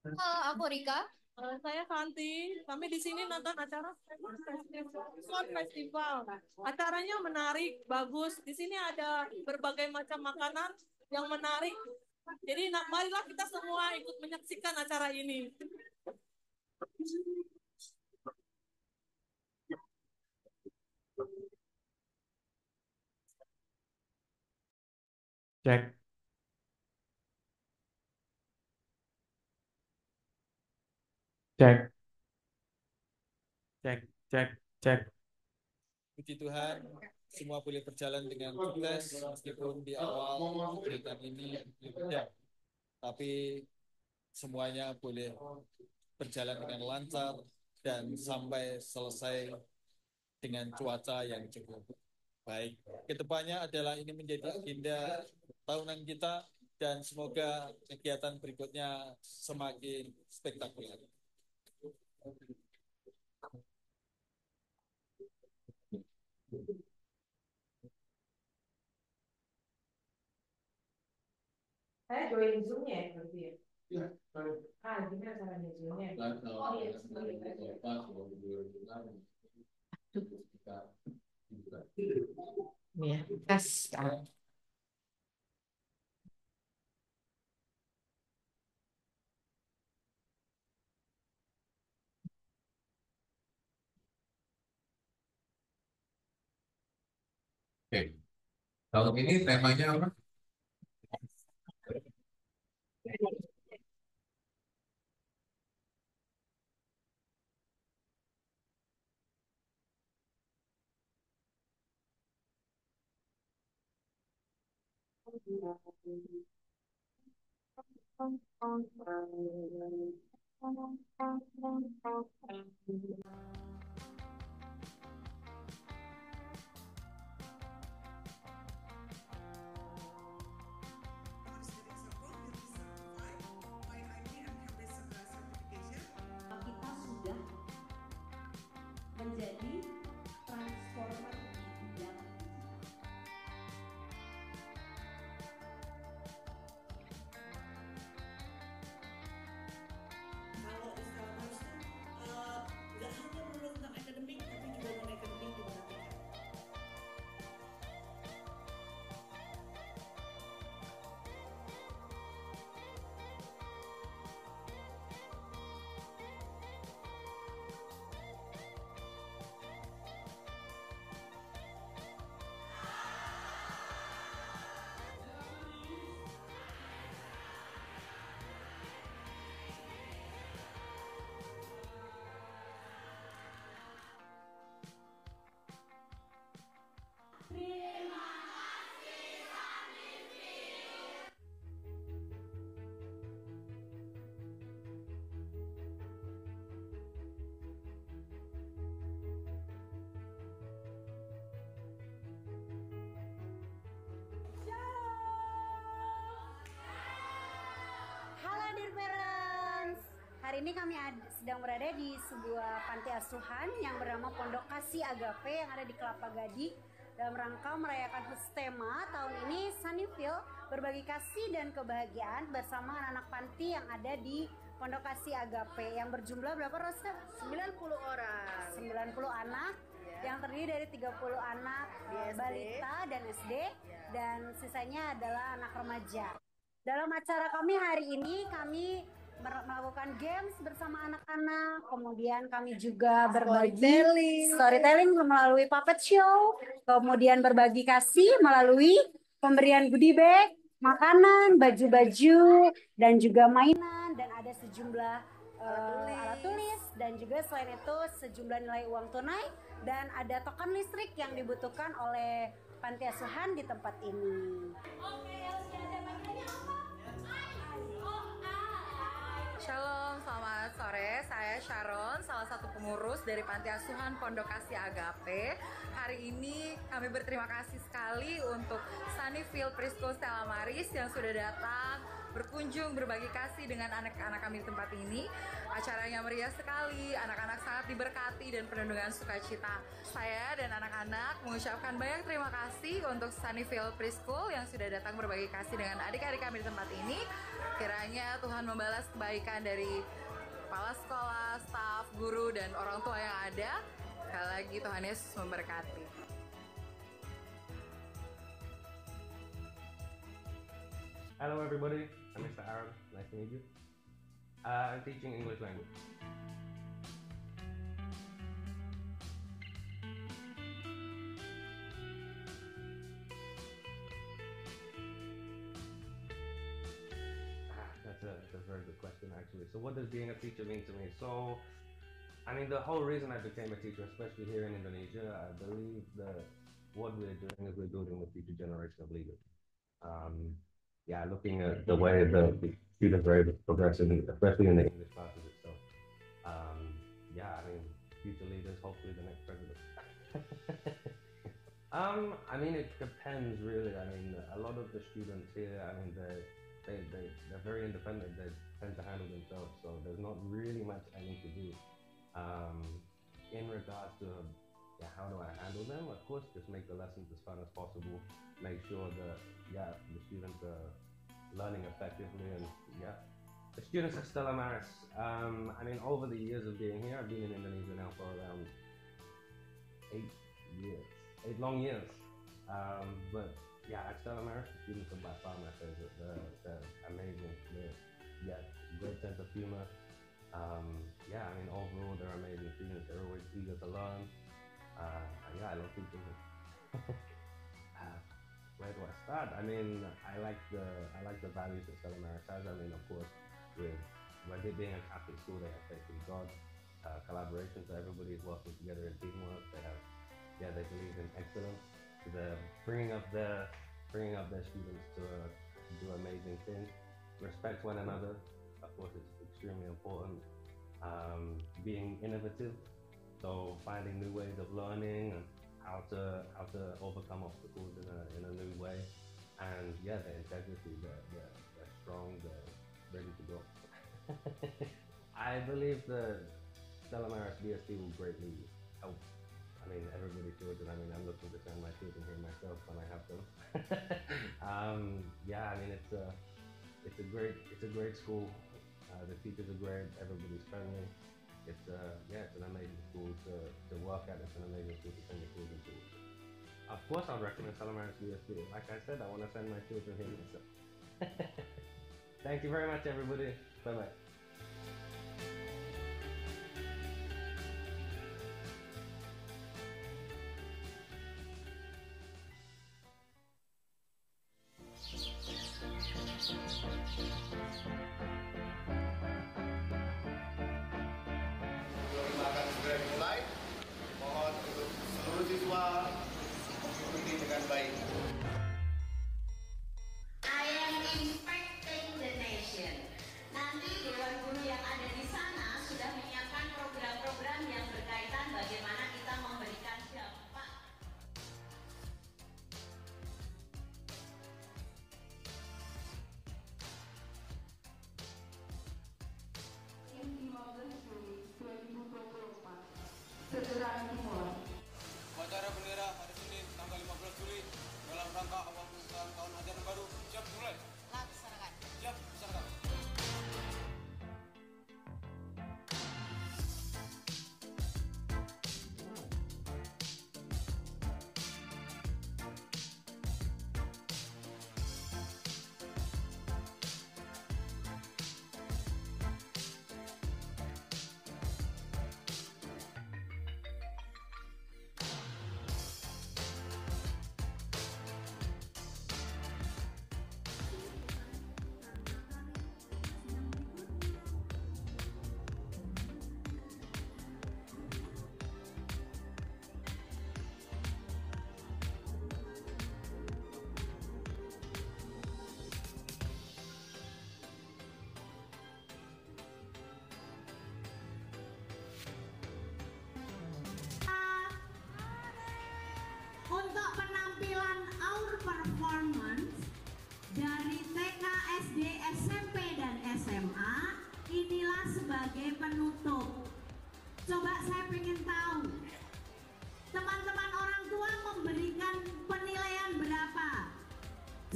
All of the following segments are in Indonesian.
Halo, aku Rika. Saya Santi. Kami di sini nonton acara Sport Festival. Acaranya menarik, bagus. Di sini ada berbagai macam makanan yang menarik. Jadi, marilah kita semua ikut menyaksikan acara ini. Cek, cek, cek, cek, cek. Puji Tuhan, semua boleh berjalan dengan sukses meskipun di awal kegiatan ini berbeda, tapi semuanya boleh berjalan dengan lancar dan sampai selesai dengan cuaca yang cukup baik. Kedepannya adalah ini menjadi agenda tahunan kita dan semoga kegiatan berikutnya semakin spektakuler. Saya join Zoom-nya ya berarti ya? Iya. Gimana caranya Zoom-nya? Oh iya, iya, tes. Oke, tahun ini temanya apa? Kita sudah menjadi transformer di bidang digital. Kalau e-commerce itu nggak hanya melulu tentang akademik, tapi juga non akademik diperhatikan. Halo dear parents, hari ini kami sedang berada di sebuah panti asuhan yang bernama Pondok Kasih Agape yang ada di Kelapa Gading dalam rangka merayakan Hustema tahun ini. Sunnyville berbagi kasih dan kebahagiaan bersama anak-anak panti yang ada di Pondok Kasih Agape yang berjumlah berapa Rosa? 90 orang. 90 anak yang terdiri dari 30 anak SD. balita dan SD dan sisanya adalah anak remaja. Dalam acara kami hari ini kami melakukan games bersama anak-anak, kemudian kami juga berbagi storytelling melalui puppet show, kemudian berbagi kasih melalui pemberian goodie bag, makanan, baju-baju, dan juga mainan, dan ada sejumlah alat tulis, dan juga selain itu sejumlah nilai uang tunai, dan ada token listrik yang dibutuhkan oleh panti asuhan di tempat ini. Shalom, selamat sore. Saya Sharon, salah satu pengurus dari Panti Asuhan Pondok Kasih Agape. Hari ini kami berterima kasih sekali untuk Sunnyville Prisco Stella Maris yang sudah datang berkunjung berbagi kasih dengan anak-anak kami di tempat ini. Acaranya meriah sekali, anak-anak sangat diberkati dan penuh dengan sukacita. Saya dan anak-anak mengucapkan banyak terima kasih untuk Sunnyvale Preschool yang sudah datang berbagi kasih dengan adik-adik kami di tempat ini. Kiranya Tuhan membalas kebaikan dari kepala sekolah, staf, guru, dan orang tua yang ada. Sekali lagi Tuhan Yesus memberkati. Hello everybody, I'm Mr. Aaron, nice to meet you. I'm teaching English language. That's a very good question actually. So what does being a teacher mean to me? So, I mean, the whole reason I became a teacher, especially here in Indonesia, I believe that what we're doing is we're building the future generation of leaders. Looking at the way the students are able to progress, especially in the English classes itself. I mean, future leaders, hopefully the next president. I mean, it depends really. I mean, a lot of the students here, I mean, they're very independent. They tend to handle themselves, so there's not really much I need to do. In regards to how do I handle them? Of course, just make the lessons as fun as possible. Make sure that the students are learning effectively, and the students at Stella Maris. I mean, over the years of being here, I've been in Indonesia now for around 8 long years. But at Stella Maris, the students are by far my favorite. They're amazing. Great sense of humor. I mean, overall, they're amazing students. They're always eager to learn. I love teaching them. Where do I start? I mean, I like the values that Stella Maris has. I mean, of course, with it being a Catholic school, they have faith in God, collaboration, so everybody is working together in teamwork. They believe in excellence. So they're bringing up their students to do amazing things. Respect one another. Of course, it's extremely important. Being innovative, so finding new ways of learning and how to overcome obstacles in a new way, and their integrity, they're strong, they're ready to go. I believe that Stella Maris BST will greatly help. I mean, everybody's children. I mean, I'm looking to send my children here myself when I have them. I mean, it's a great school. The teachers are great. Everybody's friendly. It's an amazing school to work at. It's an amazing school to send your children to. Of course, I'll recommend Stella Maris BST. Like I said, I want to send my children here myself. Thank you very much, everybody. Bye bye. Upacara bendera hari Senin tanggal 15 Juli dalam rangka awal pembukaan tahun ajaran baru. Siap mulai. Laksanakan. Siap laksanakan. Untuk penampilan our performance dari TK SD SD, SMP, dan SMA, inilah sebagai penutup. Coba saya pengen tahu, teman-teman orang tua memberikan penilaian berapa?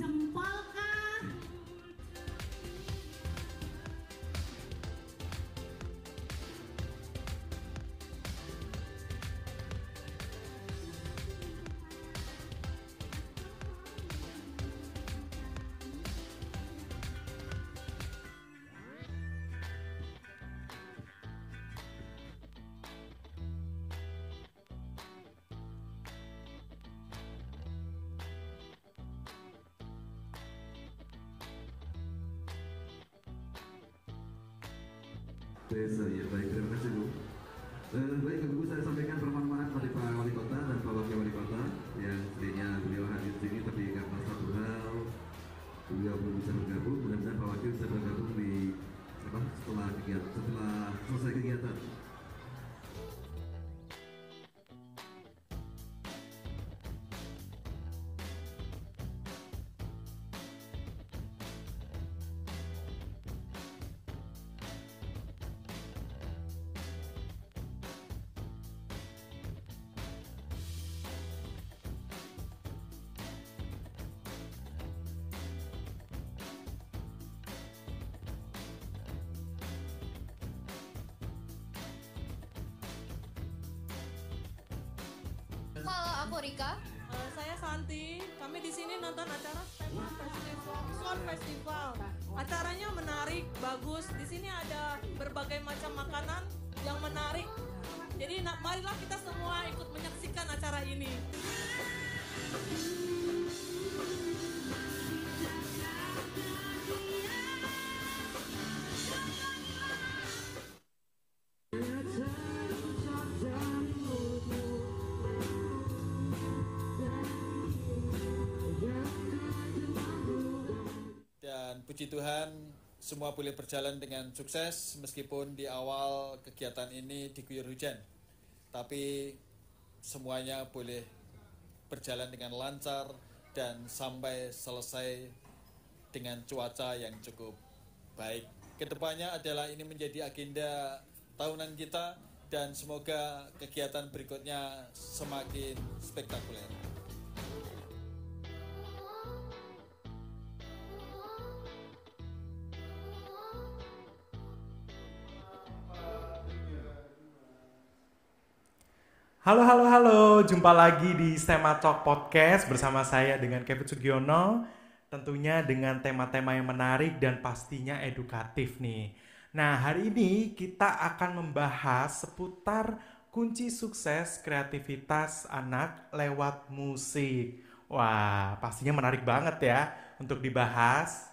Jempol kah? Ya baik, terima kasih Bu. Baik Ibu, saya sampaikan permohonan maaf dari Pak Wali Kota dan Pak Wakil Wali Kota yang tadinya beliau hadir di sini, tapi karena satu hal beliau belum bisa bergabung. Mudah-mudahan Pak Wakil bisa bergabung di setelah selesai kegiatan. Halo, aku Rika. Saya Santi. Kami di sini nonton acara Sound Festival. Acaranya menarik, bagus. Di sini ada berbagai macam makanan yang menarik. Jadi marilah kita semua ikut menyaksikan acara ini. Dan puji Tuhan, semua boleh berjalan dengan sukses meskipun di awal kegiatan ini diguyur hujan. Tapi semuanya boleh berjalan dengan lancar dan sampai selesai dengan cuaca yang cukup baik. Kedepannya adalah ini menjadi agenda tahunan kita dan semoga kegiatan berikutnya semakin spektakuler. Halo, jumpa lagi di STEMA Talk Podcast bersama saya dengan Kevin Sugiono, tentunya dengan tema-tema yang menarik dan pastinya edukatif nih. Nah, hari ini kita akan membahas seputar kunci sukses kreativitas anak lewat musik. Wah, pastinya menarik banget ya untuk dibahas.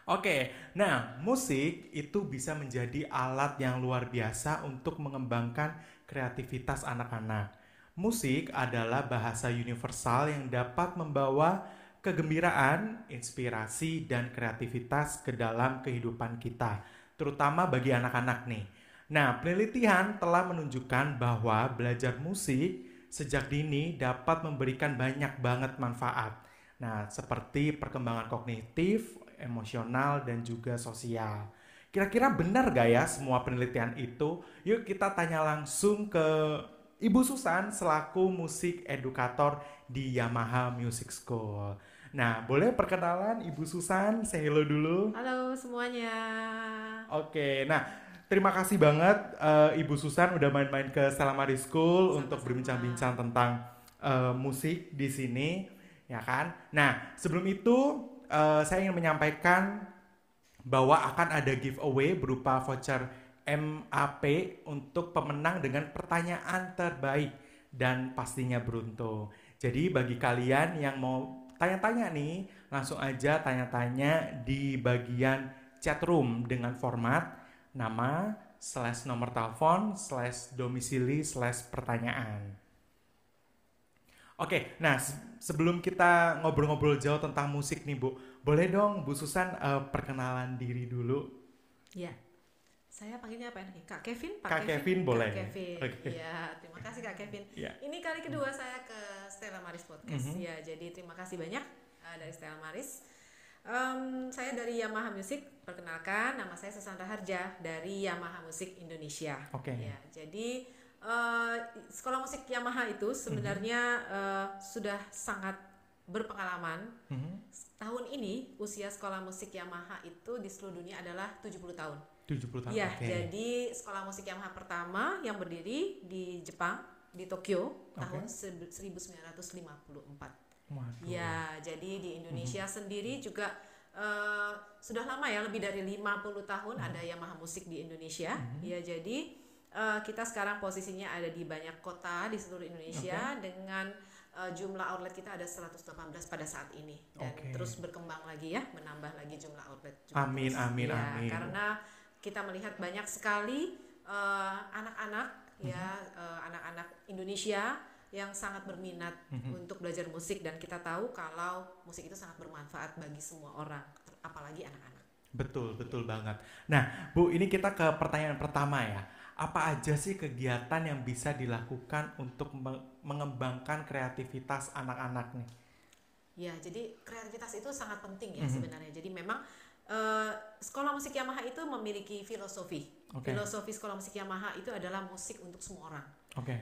Oke, nah musik itu bisa menjadi alat yang luar biasa untuk mengembangkan kreativitas anak-anak. Musik adalah bahasa universal yang dapat membawa kegembiraan, inspirasi, dan kreativitas ke dalam kehidupan kita, terutama bagi anak-anak nih. Nah, penelitian telah menunjukkan bahwa belajar musik sejak dini dapat memberikan banyak banget manfaat. Nah, seperti perkembangan kognitif, emosional, dan juga sosial. Kira-kira benar gak ya semua penelitian itu? Yuk kita tanya langsung ke Ibu Susan selaku musik edukator di Yamaha Music School. Nah, boleh perkenalan Ibu Susan? Say hello dulu. Halo semuanya. Oke, nah terima kasih banget Ibu Susan udah main-main ke Stella Maris School untuk berbincang-bincang tentang musik di sini, ya kan? Nah, sebelum itu saya ingin menyampaikan bahwa akan ada giveaway berupa voucher MAP untuk pemenang dengan pertanyaan terbaik dan pastinya beruntung. Jadi bagi kalian yang mau tanya-tanya nih, langsung aja tanya-tanya di bagian chat room dengan format nama, /nomor telepon, /domisili, /pertanyaan. Oke, nah sebelum kita ngobrol-ngobrol jauh tentang musik nih Bu, boleh dong Bu Susan perkenalan diri dulu? Ya, Saya panggilnya apa nih? Kak Kevin? Kak Kevin boleh. Kak Kevin. Oke. Ya, terima kasih Kak Kevin. Ya. Ini kali kedua saya ke Stella Maris Podcast. Ya, jadi terima kasih banyak dari Stella Maris. Saya dari Yamaha Music. Perkenalkan, nama saya Susantra Harja dari Yamaha Music Indonesia. Oke. Ya, jadi sekolah musik Yamaha itu sebenarnya sudah sangat berpengalaman. Tahun ini usia sekolah musik Yamaha itu di seluruh dunia adalah 70 tahun. 70 tahun. Ya, Oke. jadi sekolah musik Yamaha pertama yang berdiri di Jepang, di Tokyo tahun 1954. Waduh. Ya, jadi di Indonesia sendiri juga sudah lama ya, lebih dari 50 tahun ada Yamaha Musik di Indonesia. Ya, jadi kita sekarang posisinya ada di banyak kota di seluruh Indonesia dengan jumlah outlet kita ada 118 pada saat ini dan terus berkembang lagi ya, menambah lagi jumlah outlet juga. Amin, terus. amin, Ya, amin. karena kita melihat banyak sekali anak-anak anak-anak Indonesia yang sangat berminat untuk belajar musik, dan kita tahu kalau musik itu sangat bermanfaat bagi semua orang, apalagi anak-anak. Betul, betul banget. Nah, Bu, ini kita ke pertanyaan pertama ya. Apa aja sih kegiatan yang bisa dilakukan untuk mengembangkan kreativitas anak-anak nih? Ya, jadi kreativitas itu sangat penting ya sebenarnya. Jadi memang sekolah musik Yamaha itu memiliki filosofi. Filosofi sekolah musik Yamaha itu adalah musik untuk semua orang.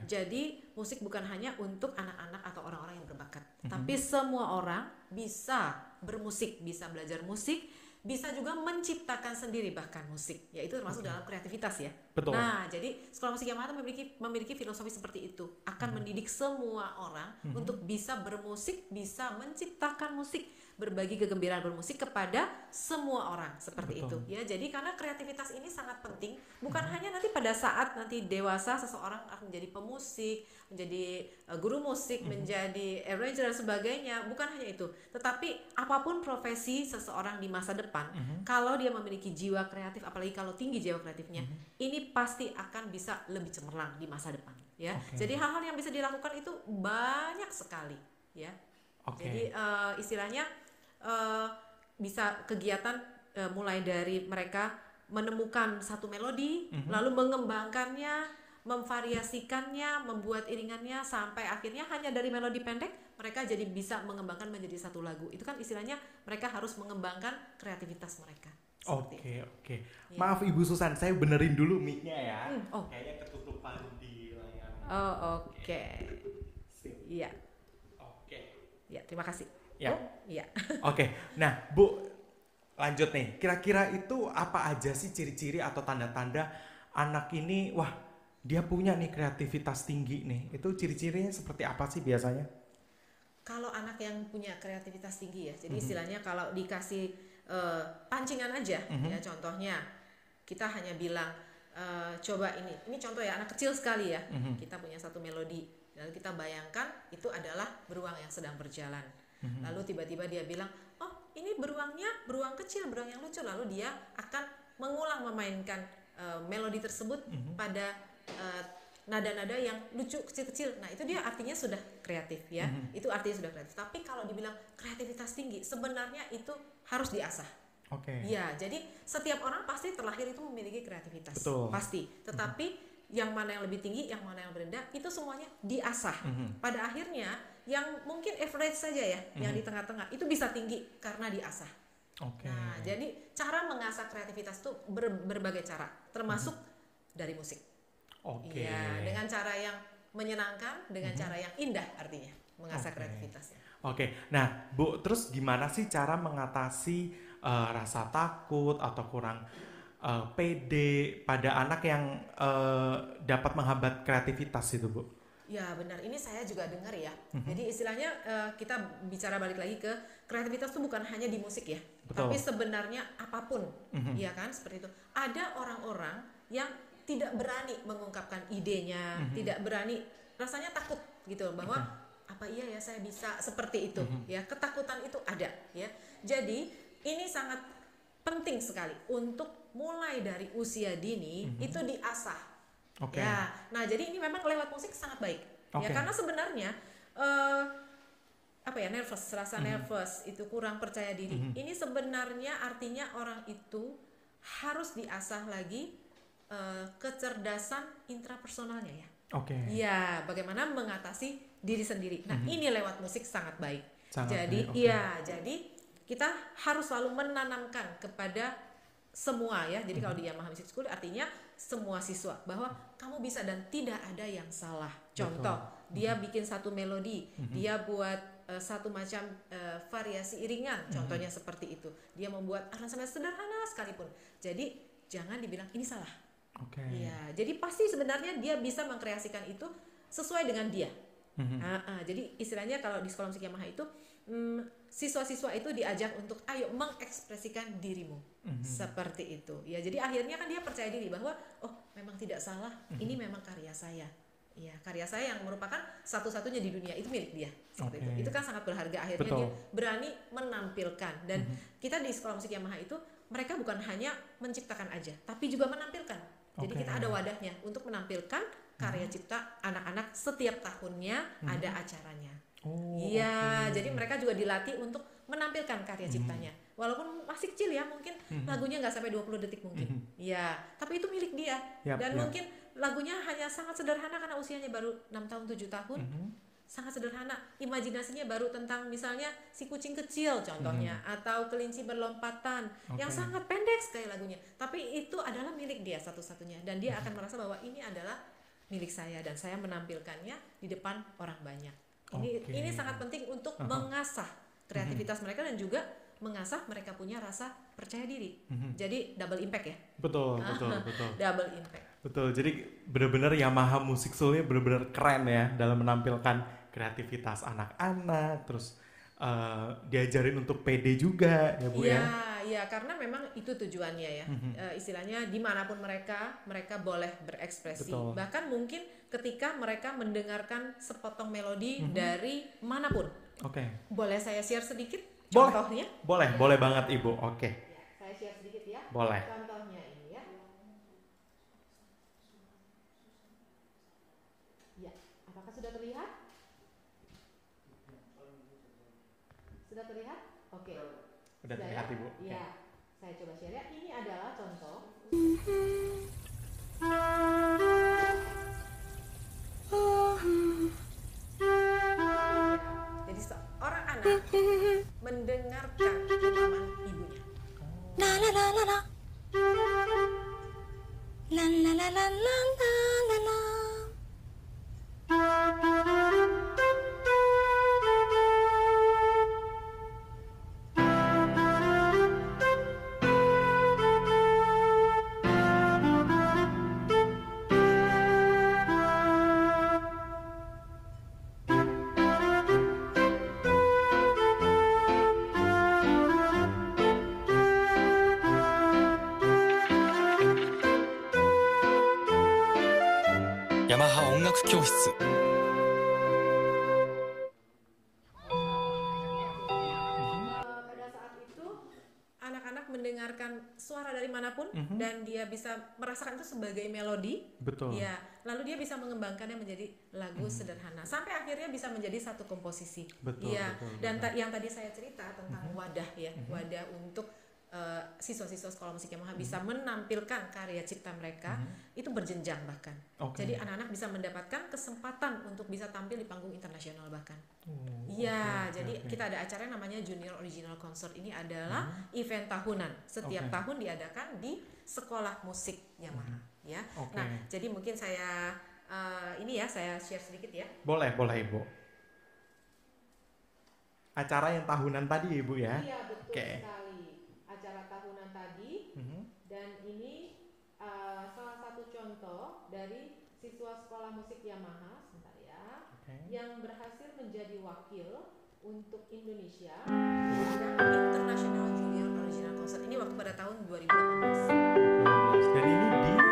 Jadi musik bukan hanya untuk anak-anak atau orang-orang yang berbakat, tapi semua orang bisa bermusik, bisa belajar musik, bisa juga menciptakan sendiri bahkan musik, yaitu termasuk dalam kreativitas ya. Betul. Nah, jadi sekolah musik Yamaha memiliki filosofi seperti itu, akan mendidik semua orang untuk bisa bermusik, bisa menciptakan musik, berbagi kegembiraan bermusik kepada semua orang seperti itu ya. Jadi karena kreativitas ini sangat penting, bukan hanya nanti pada saat nanti dewasa seseorang akan menjadi pemusik, menjadi guru musik, menjadi arranger dan sebagainya, bukan hanya itu, tetapi apapun profesi seseorang di masa depan, kalau dia memiliki jiwa kreatif, apalagi kalau tinggi jiwa kreatifnya, ini pasti akan bisa lebih cemerlang di masa depan ya. Jadi hal-hal yang bisa dilakukan itu banyak sekali ya. Jadi istilahnya bisa kegiatan mulai dari mereka menemukan satu melodi, lalu mengembangkannya, memvariasikannya, membuat iringannya, sampai akhirnya hanya dari melodi pendek mereka jadi bisa mengembangkan menjadi satu lagu. Itu kan istilahnya mereka harus mengembangkan kreativitas mereka. Oke. Maaf Ibu Susan, saya benerin dulu mic-nya ya. Kayaknya ketutupan di layar. Oke. Iya. Ya, terima kasih. Ya. Iya. Oke. Nah, Bu, lanjut nih. Kira-kira itu apa aja sih ciri-ciri atau tanda-tanda anak ini, wah, dia punya nih kreativitas tinggi nih. Itu ciri-cirinya seperti apa sih biasanya? Kalau anak yang punya kreativitas tinggi ya, jadi istilahnya kalau dikasih pancingan aja ya, contohnya kita hanya bilang coba ini contoh ya, anak kecil sekali ya, kita punya satu melodi, lalu kita bayangkan itu adalah beruang yang sedang berjalan. Lalu tiba-tiba dia bilang, oh ini beruangnya beruang kecil, beruang yang lucu, lalu dia akan mengulang memainkan melodi tersebut pada nada-nada yang lucu kecil-kecil. Nah itu dia artinya sudah kreatif ya, itu artinya sudah kreatif. Tapi kalau dibilang kreativitas tinggi, sebenarnya itu harus diasah. Ya, jadi setiap orang pasti terlahir itu memiliki kreativitas. Betul. Pasti, tetapi yang mana yang lebih tinggi, yang mana yang rendah, itu semuanya diasah. Pada akhirnya yang mungkin average saja ya, yang di tengah-tengah itu bisa tinggi karena diasah. Nah, jadi cara mengasah kreativitas itu berbagai cara, termasuk dari musik. Ya, dengan cara yang menyenangkan, dengan cara yang indah, artinya mengasah kreativitasnya. Nah Bu, terus gimana sih cara mengatasi rasa takut atau kurang pede pada anak yang dapat menghambat kreativitas itu, Bu? Ya benar, ini saya juga dengar ya. Jadi istilahnya kita bicara balik lagi ke kreativitas itu bukan hanya di musik ya, tapi sebenarnya apapun, ya kan, seperti itu. Ada orang-orang yang tidak berani mengungkapkan idenya, tidak berani, rasanya takut gitu bahwa apa iya ya saya bisa seperti itu, ya ketakutan itu ada, ya. Jadi ini sangat penting sekali untuk mulai dari usia dini itu diasah. Ya, nah jadi ini memang lewat musik sangat baik, ya karena sebenarnya nervous, rasa nervous itu kurang percaya diri. Ini sebenarnya artinya orang itu harus diasah lagi kecerdasan intrapersonalnya ya. Oke. Iya, bagaimana mengatasi diri sendiri. Nah, ini lewat musik sangat baik. Sangat Jadi, baik, oke. iya, jadi kita harus selalu menanamkan kepada semua ya. Jadi kalau di Yamaha Music School artinya semua siswa bahwa kamu bisa dan tidak ada yang salah. Contoh, dia bikin satu melodi, dia buat satu macam variasi iringan, contohnya seperti itu. Dia membuat aransemen sederhana sekalipun. Jadi jangan dibilang ini salah. Oke. Iya, jadi pasti sebenarnya dia bisa mengkreasikan itu sesuai dengan dia. Jadi istilahnya kalau di sekolah musik Yamaha itu siswa-siswa itu diajak untuk ayo mengekspresikan dirimu seperti itu. Ya, jadi akhirnya kan dia percaya diri bahwa oh memang tidak salah, ini memang karya saya. Ya, karya saya yang merupakan satu-satunya di dunia itu milik dia. Seperti itu. Itu kan sangat berharga. Akhirnya dia berani menampilkan. Dan kita di sekolah musik Yamaha itu mereka bukan hanya menciptakan aja, tapi juga menampilkan. Jadi kita ada wadahnya untuk menampilkan karya cipta anak-anak setiap tahunnya ada acaranya. Iya, jadi mereka juga dilatih untuk menampilkan karya ciptanya. Walaupun masih kecil ya, mungkin lagunya nggak sampai 20 detik mungkin. Iya, tapi itu milik dia. Dan mungkin lagunya hanya sangat sederhana karena usianya baru 6 tahun 7 tahun. Sangat sederhana, imajinasinya baru tentang misalnya si kucing kecil contohnya, atau kelinci berlompatan yang sangat pendek sekali lagunya, tapi itu adalah milik dia satu-satunya, dan dia akan merasa bahwa ini adalah milik saya dan saya menampilkannya di depan orang banyak. Ini sangat penting untuk mengasah kreativitas mereka dan juga mengasah mereka punya rasa percaya diri. Jadi double impact ya. Betul. Double impact. Betul. Jadi benar-benar Yamaha Music School-nya benar-benar keren ya dalam menampilkan kreativitas anak-anak, terus diajarin untuk pede juga ya Bu ya. Iya, karena memang itu tujuannya ya. Istilahnya dimanapun mereka boleh berekspresi. Bahkan mungkin ketika mereka mendengarkan sepotong melodi dari manapun. Boleh saya share sedikit contohnya? Boleh banget Ibu. Saya share sedikit ya. Boleh. Contohnya ini ya. Ya, apakah sudah terlihat? Sudah terlihat? Oke. Sudah terlihat Ibu. Iya. Saya coba share ya. Ini adalah contoh. Jadi seorang anak mendengarkan imaman ibunya. La la la la la. La la la la la la la. Yamaha 音楽教室 Pada saat itu anak-anak mendengarkan suara dari manapun dan dia bisa merasakan itu sebagai melodi. Ya, lalu dia bisa mengembangkannya menjadi lagu sederhana sampai akhirnya bisa menjadi satu komposisi. Dan yang tadi saya cerita tentang wadah ya, wadah untuk siswa-siswa sekolah musik Yamaha bisa menampilkan karya cipta mereka itu berjenjang bahkan. Jadi anak-anak bisa mendapatkan kesempatan untuk bisa tampil di panggung internasional bahkan. Jadi kita ada acara yang namanya Junior Original Concert. Ini adalah event tahunan. Setiap tahun diadakan di sekolah musik Yamaha. Ya. Nah, jadi mungkin saya saya share sedikit ya. Boleh Ibu. Acara yang tahunan tadi Ibu ya. Iya, betul sekali. Acara tahunan tadi, dan ini salah satu contoh dari siswa sekolah musik Yamaha, sebentar ya, yang berhasil menjadi wakil untuk Indonesia di International Junior Original Concert. Ini waktu pada tahun 2018. Dan ini di Jepang.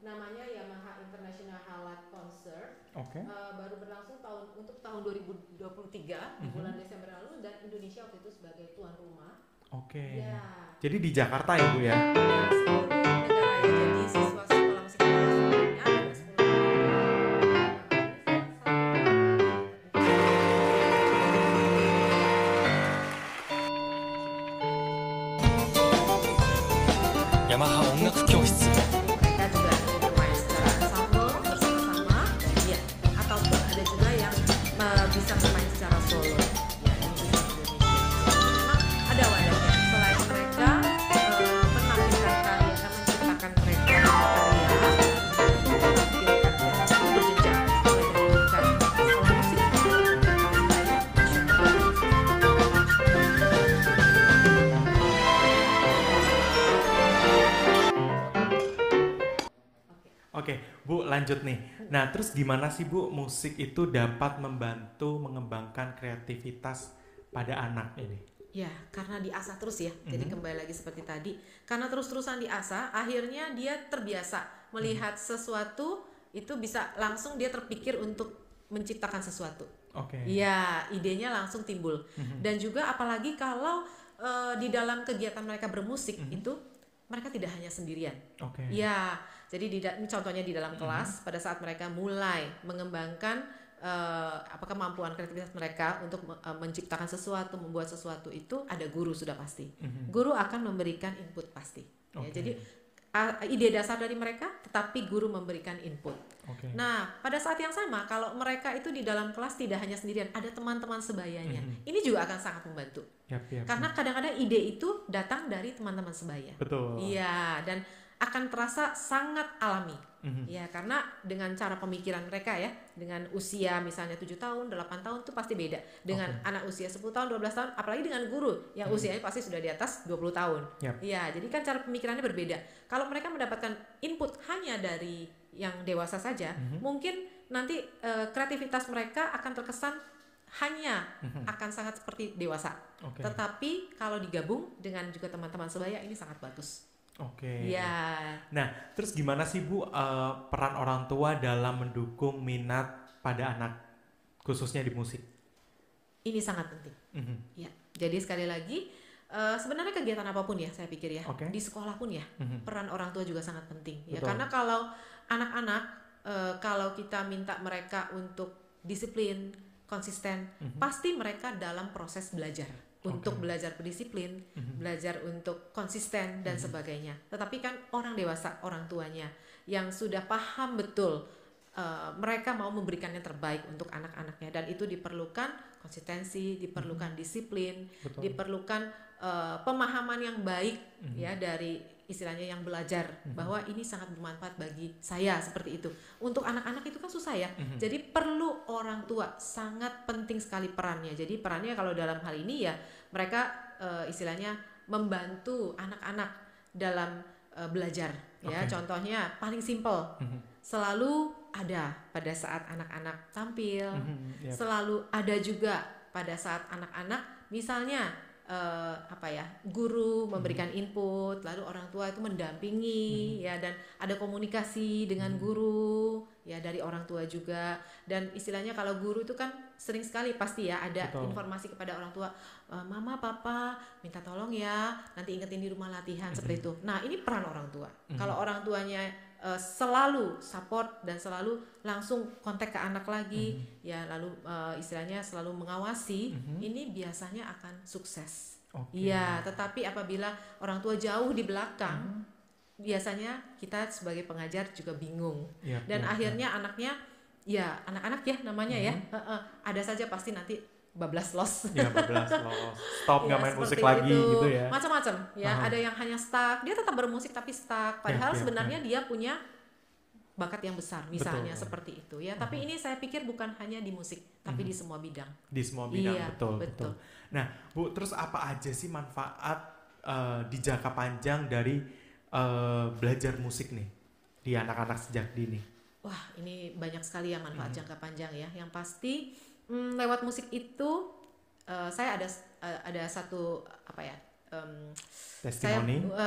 namanya Yamaha International Halal Concert. Oke. Baru berlangsung untuk tahun 2023 di bulan Desember lalu, dan Indonesia waktu itu sebagai tuan rumah. Oke. Ya. Jadi di Jakarta ya Bu ya? Seluruh negara ya, jadi siswa sekolah musik semuanya ada 10. Yamaha 音楽教室 Mereka juga bermain secara ensemble bersama-sama, ya, ataupun ada juga yang bisa bermain secara solo. Ya, ini bisa di Indonesia. Memang ada wadahnya. Selain mereka menampilkan karya dan menciptakan mereka karya, menampilkan berjenjang mulai dari tingkat sekolah musik, Oke, Bu lanjut nih. Nah, terus gimana sih Bu musik itu dapat membantu mengembangkan kreativitas pada anak ini? ya, karena diasah terus ya. Jadi kembali lagi seperti tadi, karena terus-terusan diasah, akhirnya dia terbiasa melihat sesuatu itu bisa langsung dia terpikir untuk menciptakan sesuatu. Oke. Iya, idenya langsung timbul. Dan juga apalagi kalau di dalam kegiatan mereka bermusik itu mereka tidak hanya sendirian. Oke. Iya, jadi contohnya di dalam kelas pada saat mereka mulai mengembangkan kemampuan kreativitas mereka untuk menciptakan sesuatu, membuat sesuatu, itu ada guru sudah pasti. Guru akan memberikan input pasti. Ya, jadi ide dasar dari mereka, tetapi guru memberikan input. Nah, pada saat yang sama, kalau mereka itu di dalam kelas tidak hanya sendirian, ada teman-teman sebayanya. Ini juga akan sangat membantu. Karena kadang-kadang ide itu datang dari teman-teman sebaya. Betul. Iya, dan akan terasa sangat alami. Ya, karena dengan cara pemikiran mereka ya, dengan usia misalnya 7 tahun, 8 tahun itu pasti beda. Dengan anak usia 10 tahun, 12 tahun, apalagi dengan guru yang usianya pasti sudah di atas 20 tahun. Iya, jadi kan cara pemikirannya berbeda. Kalau mereka mendapatkan input hanya dari yang dewasa saja, mungkin nanti kreativitas mereka akan terkesan hanya akan sangat seperti dewasa. Tetapi kalau digabung dengan juga teman-teman sebaya, ini sangat bagus. Ya. Nah, terus gimana sih Bu peran orang tua dalam mendukung minat pada anak, khususnya di musik? Ini sangat penting. Ya. Jadi sekali lagi, sebenarnya kegiatan apapun ya, saya pikir ya, di sekolah pun ya, peran orang tua juga sangat penting. Ya, karena kalau anak-anak, kalau kita minta mereka untuk disiplin, konsisten, pasti mereka dalam proses belajar. Untuk belajar berdisiplin, belajar untuk konsisten dan sebagainya. Tetapi kan orang dewasa, orang tuanya yang sudah paham betul mereka mau memberikan yang terbaik untuk anak-anaknya, dan itu diperlukan konsistensi, diperlukan disiplin, diperlukan pemahaman yang baik ya dari istilahnya yang belajar bahwa ini sangat bermanfaat bagi saya, seperti itu. Untuk anak-anak itu kan susah ya. Jadi perlu orang tua, sangat penting sekali perannya. Jadi perannya kalau dalam hal ini ya mereka istilahnya membantu anak-anak dalam belajar ya. Contohnya paling simpel. Selalu ada pada saat anak-anak tampil, selalu ada juga pada saat anak-anak misalnya guru memberikan input, lalu orang tua itu mendampingi ya, dan ada komunikasi dengan guru ya dari orang tua juga. Dan istilahnya kalau guru itu kan sering sekali pasti ya ada informasi kepada orang tua, mama papa minta tolong ya nanti ingetin di rumah latihan, seperti itu. Nah, ini peran orang tua. Kalau orang tuanya selalu support dan selalu langsung kontak ke anak lagi ya, lalu istilahnya selalu mengawasi, ini biasanya akan sukses. Iya, tetapi apabila orang tua jauh di belakang, biasanya kita sebagai pengajar juga bingung. Dan akhirnya anaknya ya, anak-anak ya namanya ya, ada saja pasti nanti bablas los. Ya, bablas los. Stop, nggak main musik lagi gitu ya. Macam-macam ya. Ada yang hanya stuck, dia tetap bermusik tapi stuck. Padahal sebenarnya dia punya bakat yang besar, misalnya seperti itu ya. Tapi ini saya pikir bukan hanya di musik, tapi di semua bidang. Di semua bidang, betul. Nah, Bu, terus apa aja sih manfaat di jangka panjang dari belajar musik nih di anak-anak sejak dini? Wah, ini banyak sekali yang manfaat jangka panjang ya. Yang pasti lewat musik itu saya ada satu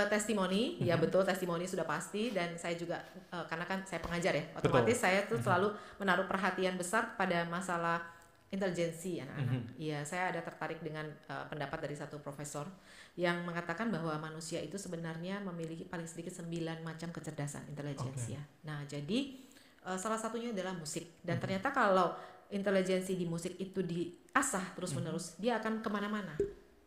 testimoni, ya betul, testimoni sudah pasti, dan saya juga karena kan saya pengajar ya, otomatis saya tuh selalu menaruh perhatian besar pada masalah intelijensi anak-anak. Iya, saya ada tertarik dengan pendapat dari satu profesor yang mengatakan bahwa manusia itu sebenarnya memiliki paling sedikit 9 macam kecerdasan intelijensi ya. Nah, jadi salah satunya adalah musik, dan ternyata kalau intelijensi di musik itu diasah terus-menerus, dia akan kemana-mana.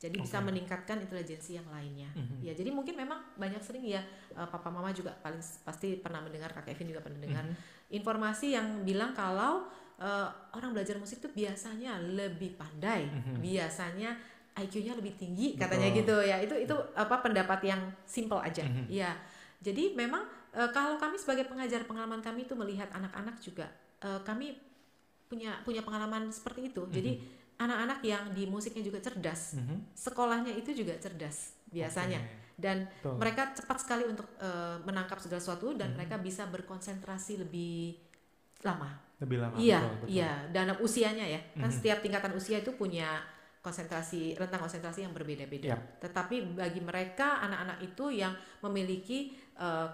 Jadi bisa meningkatkan intelijensi yang lainnya. Ya, jadi mungkin memang banyak sering ya, papa mama juga paling pasti pernah mendengar, Kak Kevin juga pernah dengar informasi yang bilang kalau orang belajar musik tuh biasanya lebih pandai, biasanya IQ-nya lebih tinggi, katanya gitu ya. Itu pendapat yang simple aja. Ya. Jadi memang kalau kami sebagai pengajar, pengalaman kami itu melihat anak-anak juga, kami punya pengalaman seperti itu. Jadi anak-anak yang di musiknya juga cerdas, sekolahnya itu juga cerdas biasanya, dan mereka cepat sekali untuk menangkap segala sesuatu, dan mereka bisa berkonsentrasi lebih lama. Iya, betul. Iya, dalam usianya ya, kan setiap tingkatan usia itu punya rentang konsentrasi yang berbeda-beda. Tetapi bagi mereka anak-anak itu yang memiliki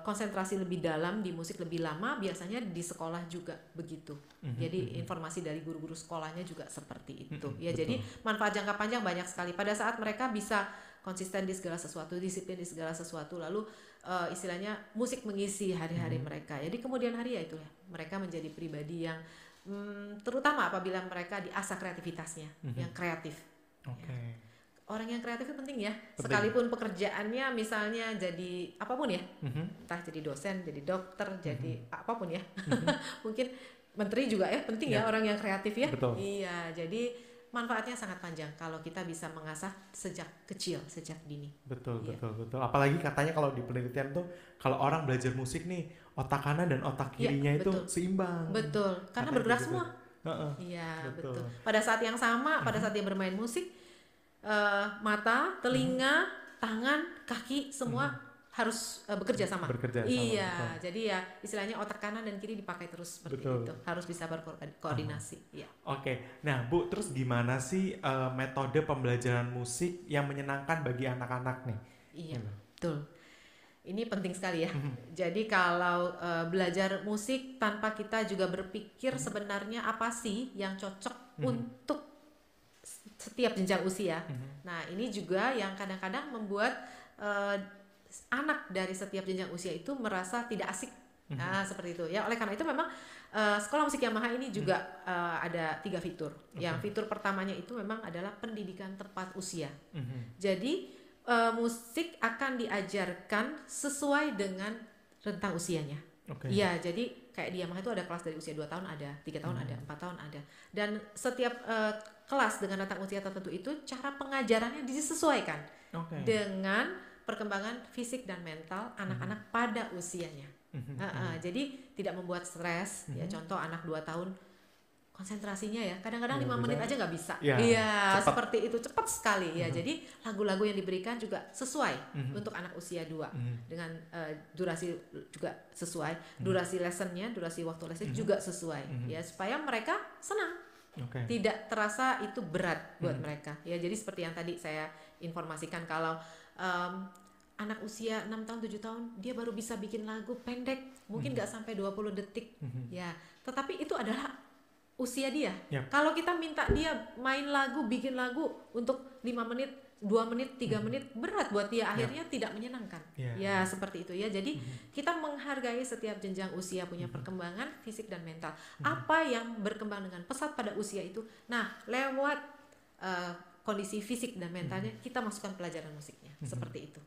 konsentrasi lebih dalam di musik lebih lama, biasanya di sekolah juga begitu. Jadi informasi dari guru-guru sekolahnya juga seperti itu. Ya, jadi manfaat jangka panjang banyak sekali. Pada saat mereka bisa konsisten di segala sesuatu, disiplin di segala sesuatu, lalu istilahnya musik mengisi hari-hari mereka. Jadi kemudian hari ya itu ya, mereka menjadi pribadi yang terutama apabila mereka diasah kreativitasnya, yang kreatif. Ya. Orang yang kreatif itu penting ya. Sekalipun pekerjaannya misalnya jadi apapun ya, entah jadi dosen, jadi dokter, jadi apapun ya. Mungkin menteri juga ya, penting ya orang yang kreatif ya. Betul. Iya, jadi manfaatnya sangat panjang kalau kita bisa mengasah sejak kecil, sejak dini. Betul. Apalagi katanya kalau di penelitian tuh, kalau orang belajar musik nih, otak kanan dan otak kirinya itu seimbang. Betul, karena bergerak semua. Iya, betul. Pada saat yang sama, pada saat dia bermain musik, mata, telinga, tangan, kaki semua harus bekerja sama. Iya, betul. Jadi ya istilahnya otak kanan dan kiri dipakai terus seperti itu. Harus bisa berkoordinasi. Ya. Oke. Nah, Bu, terus gimana sih metode pembelajaran musik yang menyenangkan bagi anak-anak nih? Iya, betul. Ini penting sekali ya. Jadi kalau belajar musik tanpa kita juga berpikir sebenarnya apa sih yang cocok untuk setiap jenjang usia. Nah, ini juga yang kadang-kadang membuat anak dari setiap jenjang usia itu merasa tidak asik. Nah, seperti itu ya. Oleh karena itu memang sekolah musik Yamaha ini juga ada 3 fitur. Yang fitur pertamanya itu memang adalah pendidikan tepat usia. Jadi musik akan diajarkan sesuai dengan rentang usianya. Iya, jadi kayak di Yamaha itu ada kelas dari usia 2 tahun ada, 3 tahun ada, 4 tahun ada. Dan setiap kelas dengan rentang usia tertentu itu cara pengajarannya disesuaikan dengan perkembangan fisik dan mental anak-anak pada usianya. Jadi tidak membuat stres. Ya, contoh anak 2 tahun konsentrasinya ya kadang-kadang 5 menit aja nggak bisa. Iya, seperti itu, cepat sekali ya. Jadi lagu-lagu yang diberikan juga sesuai untuk anak usia 2 dengan durasi juga sesuai, durasi lessonnya, durasi waktu lesson juga sesuai ya, supaya mereka senang. Tidak terasa itu berat buat mereka ya. Jadi seperti yang tadi saya informasikan, kalau anak usia 6 tahun 7 tahun dia baru bisa bikin lagu pendek, mungkin nggak sampai 20 detik ya, tetapi itu adalah usia dia. Kalau kita minta dia main lagu, bikin lagu untuk 5 menit, 2 menit, 3 menit, berat buat dia, akhirnya tidak menyenangkan. Ya, seperti itu ya. Jadi kita menghargai setiap jenjang usia punya perkembangan fisik dan mental. Apa yang berkembang dengan pesat pada usia itu, nah lewat kondisi fisik dan mentalnya kita masukkan pelajaran musiknya. Seperti itu.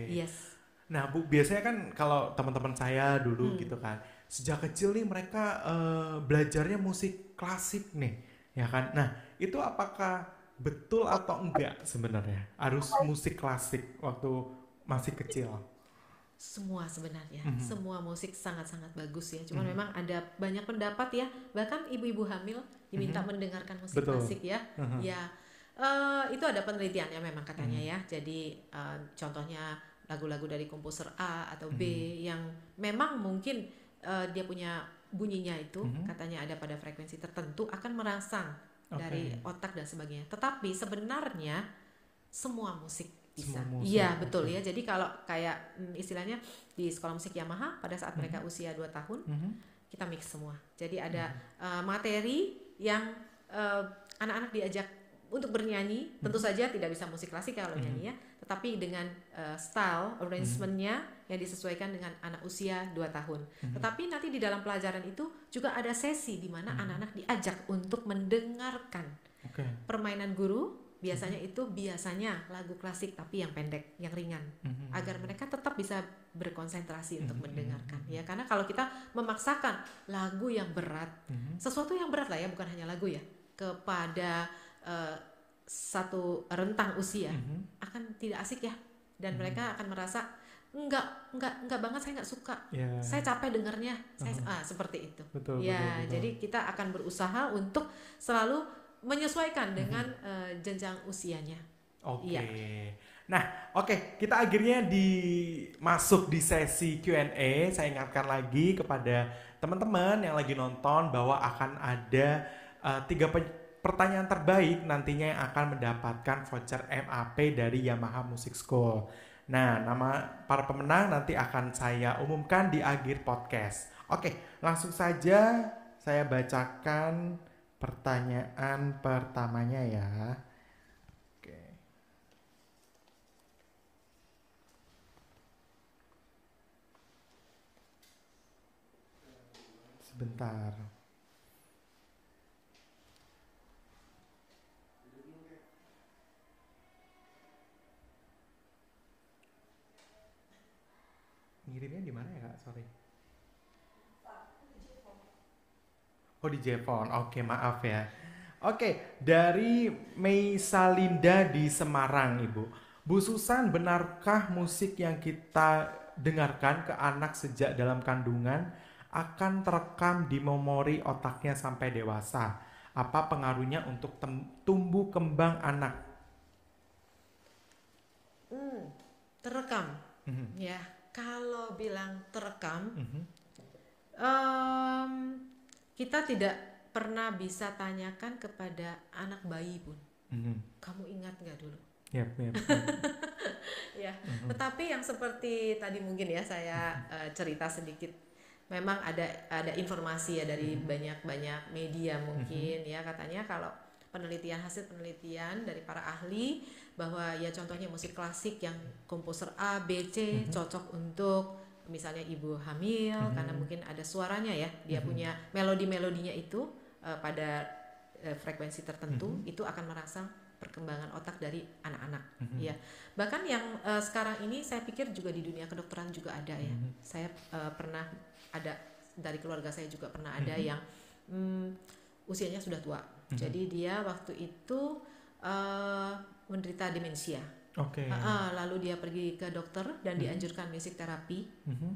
Yes. Nah, Bu, biasanya kan kalau teman-teman saya dulu gitu kan, sejak kecil nih mereka belajarnya musik klasik nih, ya kan? Nah, itu apakah betul atau enggak sebenarnya harus musik klasik waktu masih kecil? Semua sebenarnya, semua musik sangat-sangat bagus ya. Cuman memang ada banyak pendapat ya, bahkan ibu-ibu hamil diminta mendengarkan musik klasik ya. Ya, itu ada penelitiannya memang katanya ya. Jadi contohnya lagu-lagu dari komposer A atau B yang memang mungkin dia punya bunyinya itu katanya ada pada frekuensi tertentu akan merangsang dari otak dan sebagainya. Tetapi sebenarnya semua musik bisa. Iya, betul ya. Jadi kalau kayak istilahnya di sekolah musik Yamaha pada saat mereka usia 2 tahun, kita mix semua. Jadi ada materi yang anak-anak diajak untuk bernyanyi, tentu saja tidak bisa musik klasik kalau nyanyi ya, tetapi dengan style arrangementnya yang disesuaikan dengan anak usia 2 tahun. Tetapi nanti di dalam pelajaran itu juga ada sesi di mana anak-anak diajak untuk mendengarkan permainan guru. Biasanya lagu klasik tapi yang pendek, yang ringan, agar mereka tetap bisa berkonsentrasi untuk mendengarkan. Ya, karena kalau kita memaksakan lagu yang berat, sesuatu yang berat lah ya, bukan hanya lagu ya, kepada satu rentang usia, akan tidak asik ya, dan mereka akan merasa enggak banget, saya enggak suka, saya capek dengarnya, seperti itu. Betul. Jadi kita akan berusaha untuk selalu menyesuaikan dengan jenjang usianya. Nah, kita akhirnya masuk di sesi Q&A. Saya ingatkan lagi kepada teman-teman yang lagi nonton bahwa akan ada 3 pertanyaan terbaik nantinya yang akan mendapatkan voucher MAP dari Yamaha Music School. Nah, nama para pemenang nanti akan saya umumkan di akhir podcast. Langsung saja saya bacakan pertanyaan pertamanya ya. Sebentar. Ngirimnya di mana ya, Kak? Sorry. Di Jevon. Maaf ya. Dari Meisalinda di Semarang, Ibu. Bu Susan, benarkah musik yang kita dengarkan ke anak sejak dalam kandungan akan terekam di memori otaknya sampai dewasa? Apa pengaruhnya untuk tumbuh kembang anak? Terekam. Ya, kalau bilang terekam, kita tidak pernah bisa tanyakan kepada anak bayi pun. Kamu ingat nggak dulu? Yep. Ya, tetapi yang seperti tadi mungkin ya saya cerita sedikit. Memang ada informasi ya dari banyak media mungkin ya, katanya kalau hasil penelitian dari para ahli bahwa ya contohnya musik klasik yang komposer A, B, C cocok untuk misalnya ibu hamil karena mungkin ada suaranya ya, dia punya melodinya itu pada frekuensi tertentu, itu akan merangsang perkembangan otak dari anak-anak. Ya, bahkan yang sekarang ini saya pikir juga di dunia kedokteran juga ada ya. Saya pernah ada dari keluarga saya juga pernah ada yang usianya sudah tua. Jadi dia waktu itu menderita demensia. Lalu dia pergi ke dokter dan dianjurkan musik terapi,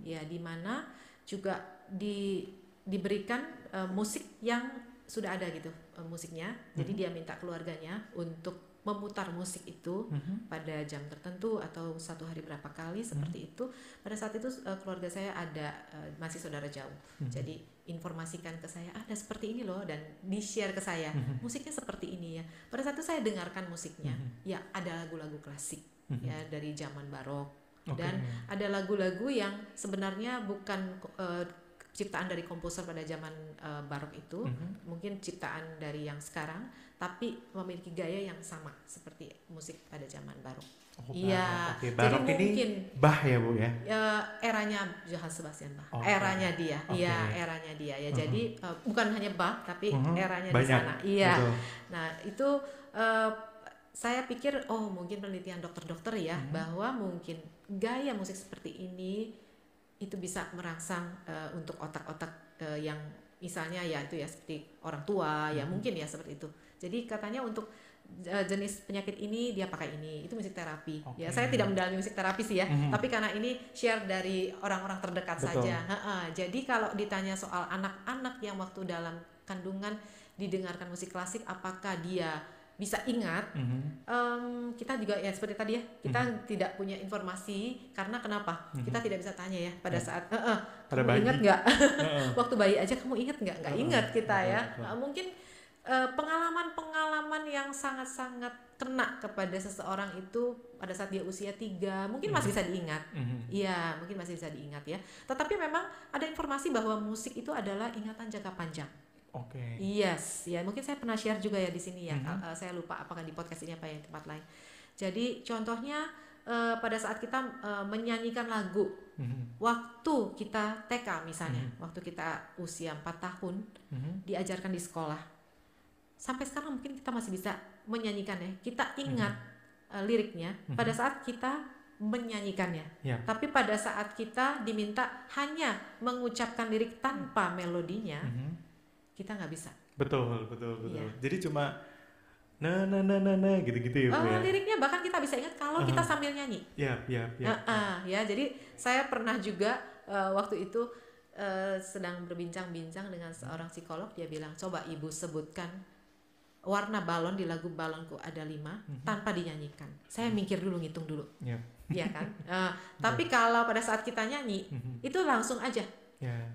ya, di mana juga diberikan musik yang sudah ada gitu musiknya. Jadi dia minta keluarganya untuk memutar musik itu pada jam tertentu atau 1 hari berapa kali seperti itu. Pada saat itu keluarga saya ada masih saudara jauh, jadi informasikan ke saya ada seperti ini loh dan di-share ke saya musiknya seperti ini ya. Pada saat itu saya dengarkan musiknya, ya ada lagu-lagu klasik ya dari zaman barok dan ada lagu-lagu yang sebenarnya bukan ciptaan dari komposer pada zaman barok itu, mungkin ciptaan dari yang sekarang, tapi memiliki gaya yang sama seperti musik pada zaman barok. Iya, barok jadi ini mungkin Bach ya Bu ya? Eranya Johann Sebastian Bach, eranya dia, eranya dia ya. Jadi bukan hanya Bach, tapi eranya di sana. Iya. Betul. Nah itu saya pikir mungkin penelitian dokter-dokter ya, bahwa mungkin gaya musik seperti ini itu bisa merangsang untuk otak-otak yang misalnya ya itu ya seperti orang tua ya, mungkin ya seperti itu. Jadi katanya untuk jenis penyakit ini dia pakai ini, itu musik terapi. Ya saya tidak mendalami musik terapi sih ya, tapi karena ini share dari orang-orang terdekat saja. Jadi kalau ditanya soal anak-anak yang waktu dalam kandungan didengarkan musik klasik, apakah dia bisa ingat, kita juga ya seperti tadi ya, kita tidak punya informasi karena kenapa? Kita tidak bisa tanya ya pada saat kamu ingat nggak? Waktu bayi aja kamu ingat nggak? Nggak ingat kita ya. Mungkin pengalaman-pengalaman yang sangat-sangat kena kepada seseorang itu pada saat dia usia 3 mungkin masih bisa diingat. Iya, mungkin masih bisa diingat ya. Tetapi memang ada informasi bahwa musik itu adalah ingatan jangka panjang. Oke. Yes, ya mungkin saya pernah share juga ya di sini ya. Saya lupa apakah di podcast ini apa ya, tempat lain. Jadi contohnya pada saat kita menyanyikan lagu waktu kita TK misalnya, waktu kita usia 4 tahun diajarkan di sekolah, sampai sekarang mungkin kita masih bisa menyanyikannya, kita ingat liriknya pada saat kita menyanyikannya. Tapi pada saat kita diminta hanya mengucapkan lirik tanpa melodinya, kita nggak bisa. Betul. Iya. Jadi cuma na gitu-gitu ya Bu ya. Liriknya bahkan kita bisa ingat kalau kita sambil nyanyi. Ya. Ya, jadi saya pernah juga waktu itu sedang berbincang-bincang dengan seorang psikolog, dia bilang, coba ibu sebutkan warna balon di lagu Balonku Ada 5 tanpa dinyanyikan. Saya mikir dulu, ngitung dulu. Iya kan? Tapi kalau pada saat kita nyanyi itu langsung aja.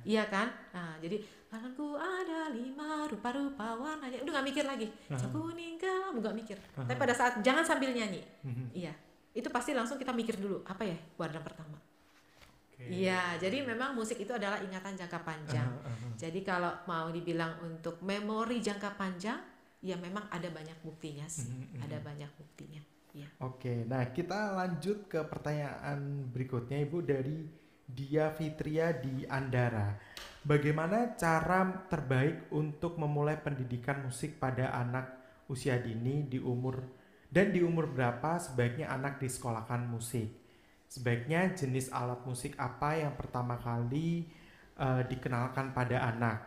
Iya kan? Nah, jadi balonku ada 5 rupa-rupa warnanya, udah gak mikir lagi. Kuning kelam, gak mikir. Tapi pada saat jangan sambil nyanyi. Iya. Itu pasti langsung kita mikir dulu, apa ya warna pertama. Iya, jadi memang musik itu adalah ingatan jangka panjang. Jadi kalau mau dibilang untuk memori jangka panjang, ya memang ada banyak buktinya sih. Ada banyak buktinya. Ya. Oke, nah kita lanjut ke pertanyaan berikutnya Ibu dari Dia Fitria di Andara. Bagaimana cara terbaik untuk memulai pendidikan musik pada anak usia dini di umur berapa sebaiknya anak disekolahkan musik? Sebaiknya jenis alat musik apa yang pertama kali dikenalkan pada anak?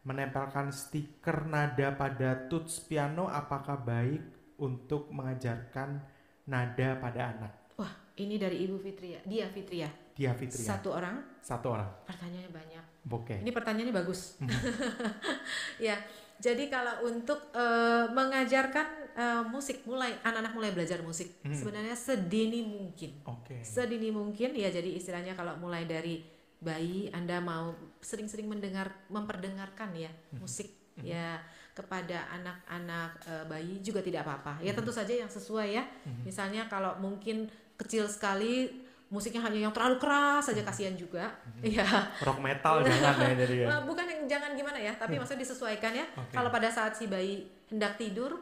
Menempelkan stiker nada pada tuts piano apakah baik untuk mengajarkan nada pada anak? Wah, ini dari Ibu Fitria, Dia Fitria. Satu orang. Pertanyaannya banyak. Oke. Ini pertanyaannya bagus. Ya, jadi kalau untuk mengajarkan musik, anak-anak mulai belajar musik, sebenarnya sedini mungkin. Sedini mungkin ya. Jadi istilahnya kalau mulai dari bayi, Anda mau sering-sering memperdengarkan ya musik ya kepada anak-anak bayi juga tidak apa-apa. Ya tentu saja yang sesuai ya. Misalnya kalau mungkin kecil sekali musiknya hanya yang terlalu keras saja, kasihan juga. Ya. Rock metal jangan ya jadi ya. Bukan yang jangan gimana ya, tapi maksudnya disesuaikan ya. Kalau pada saat si bayi hendak tidur,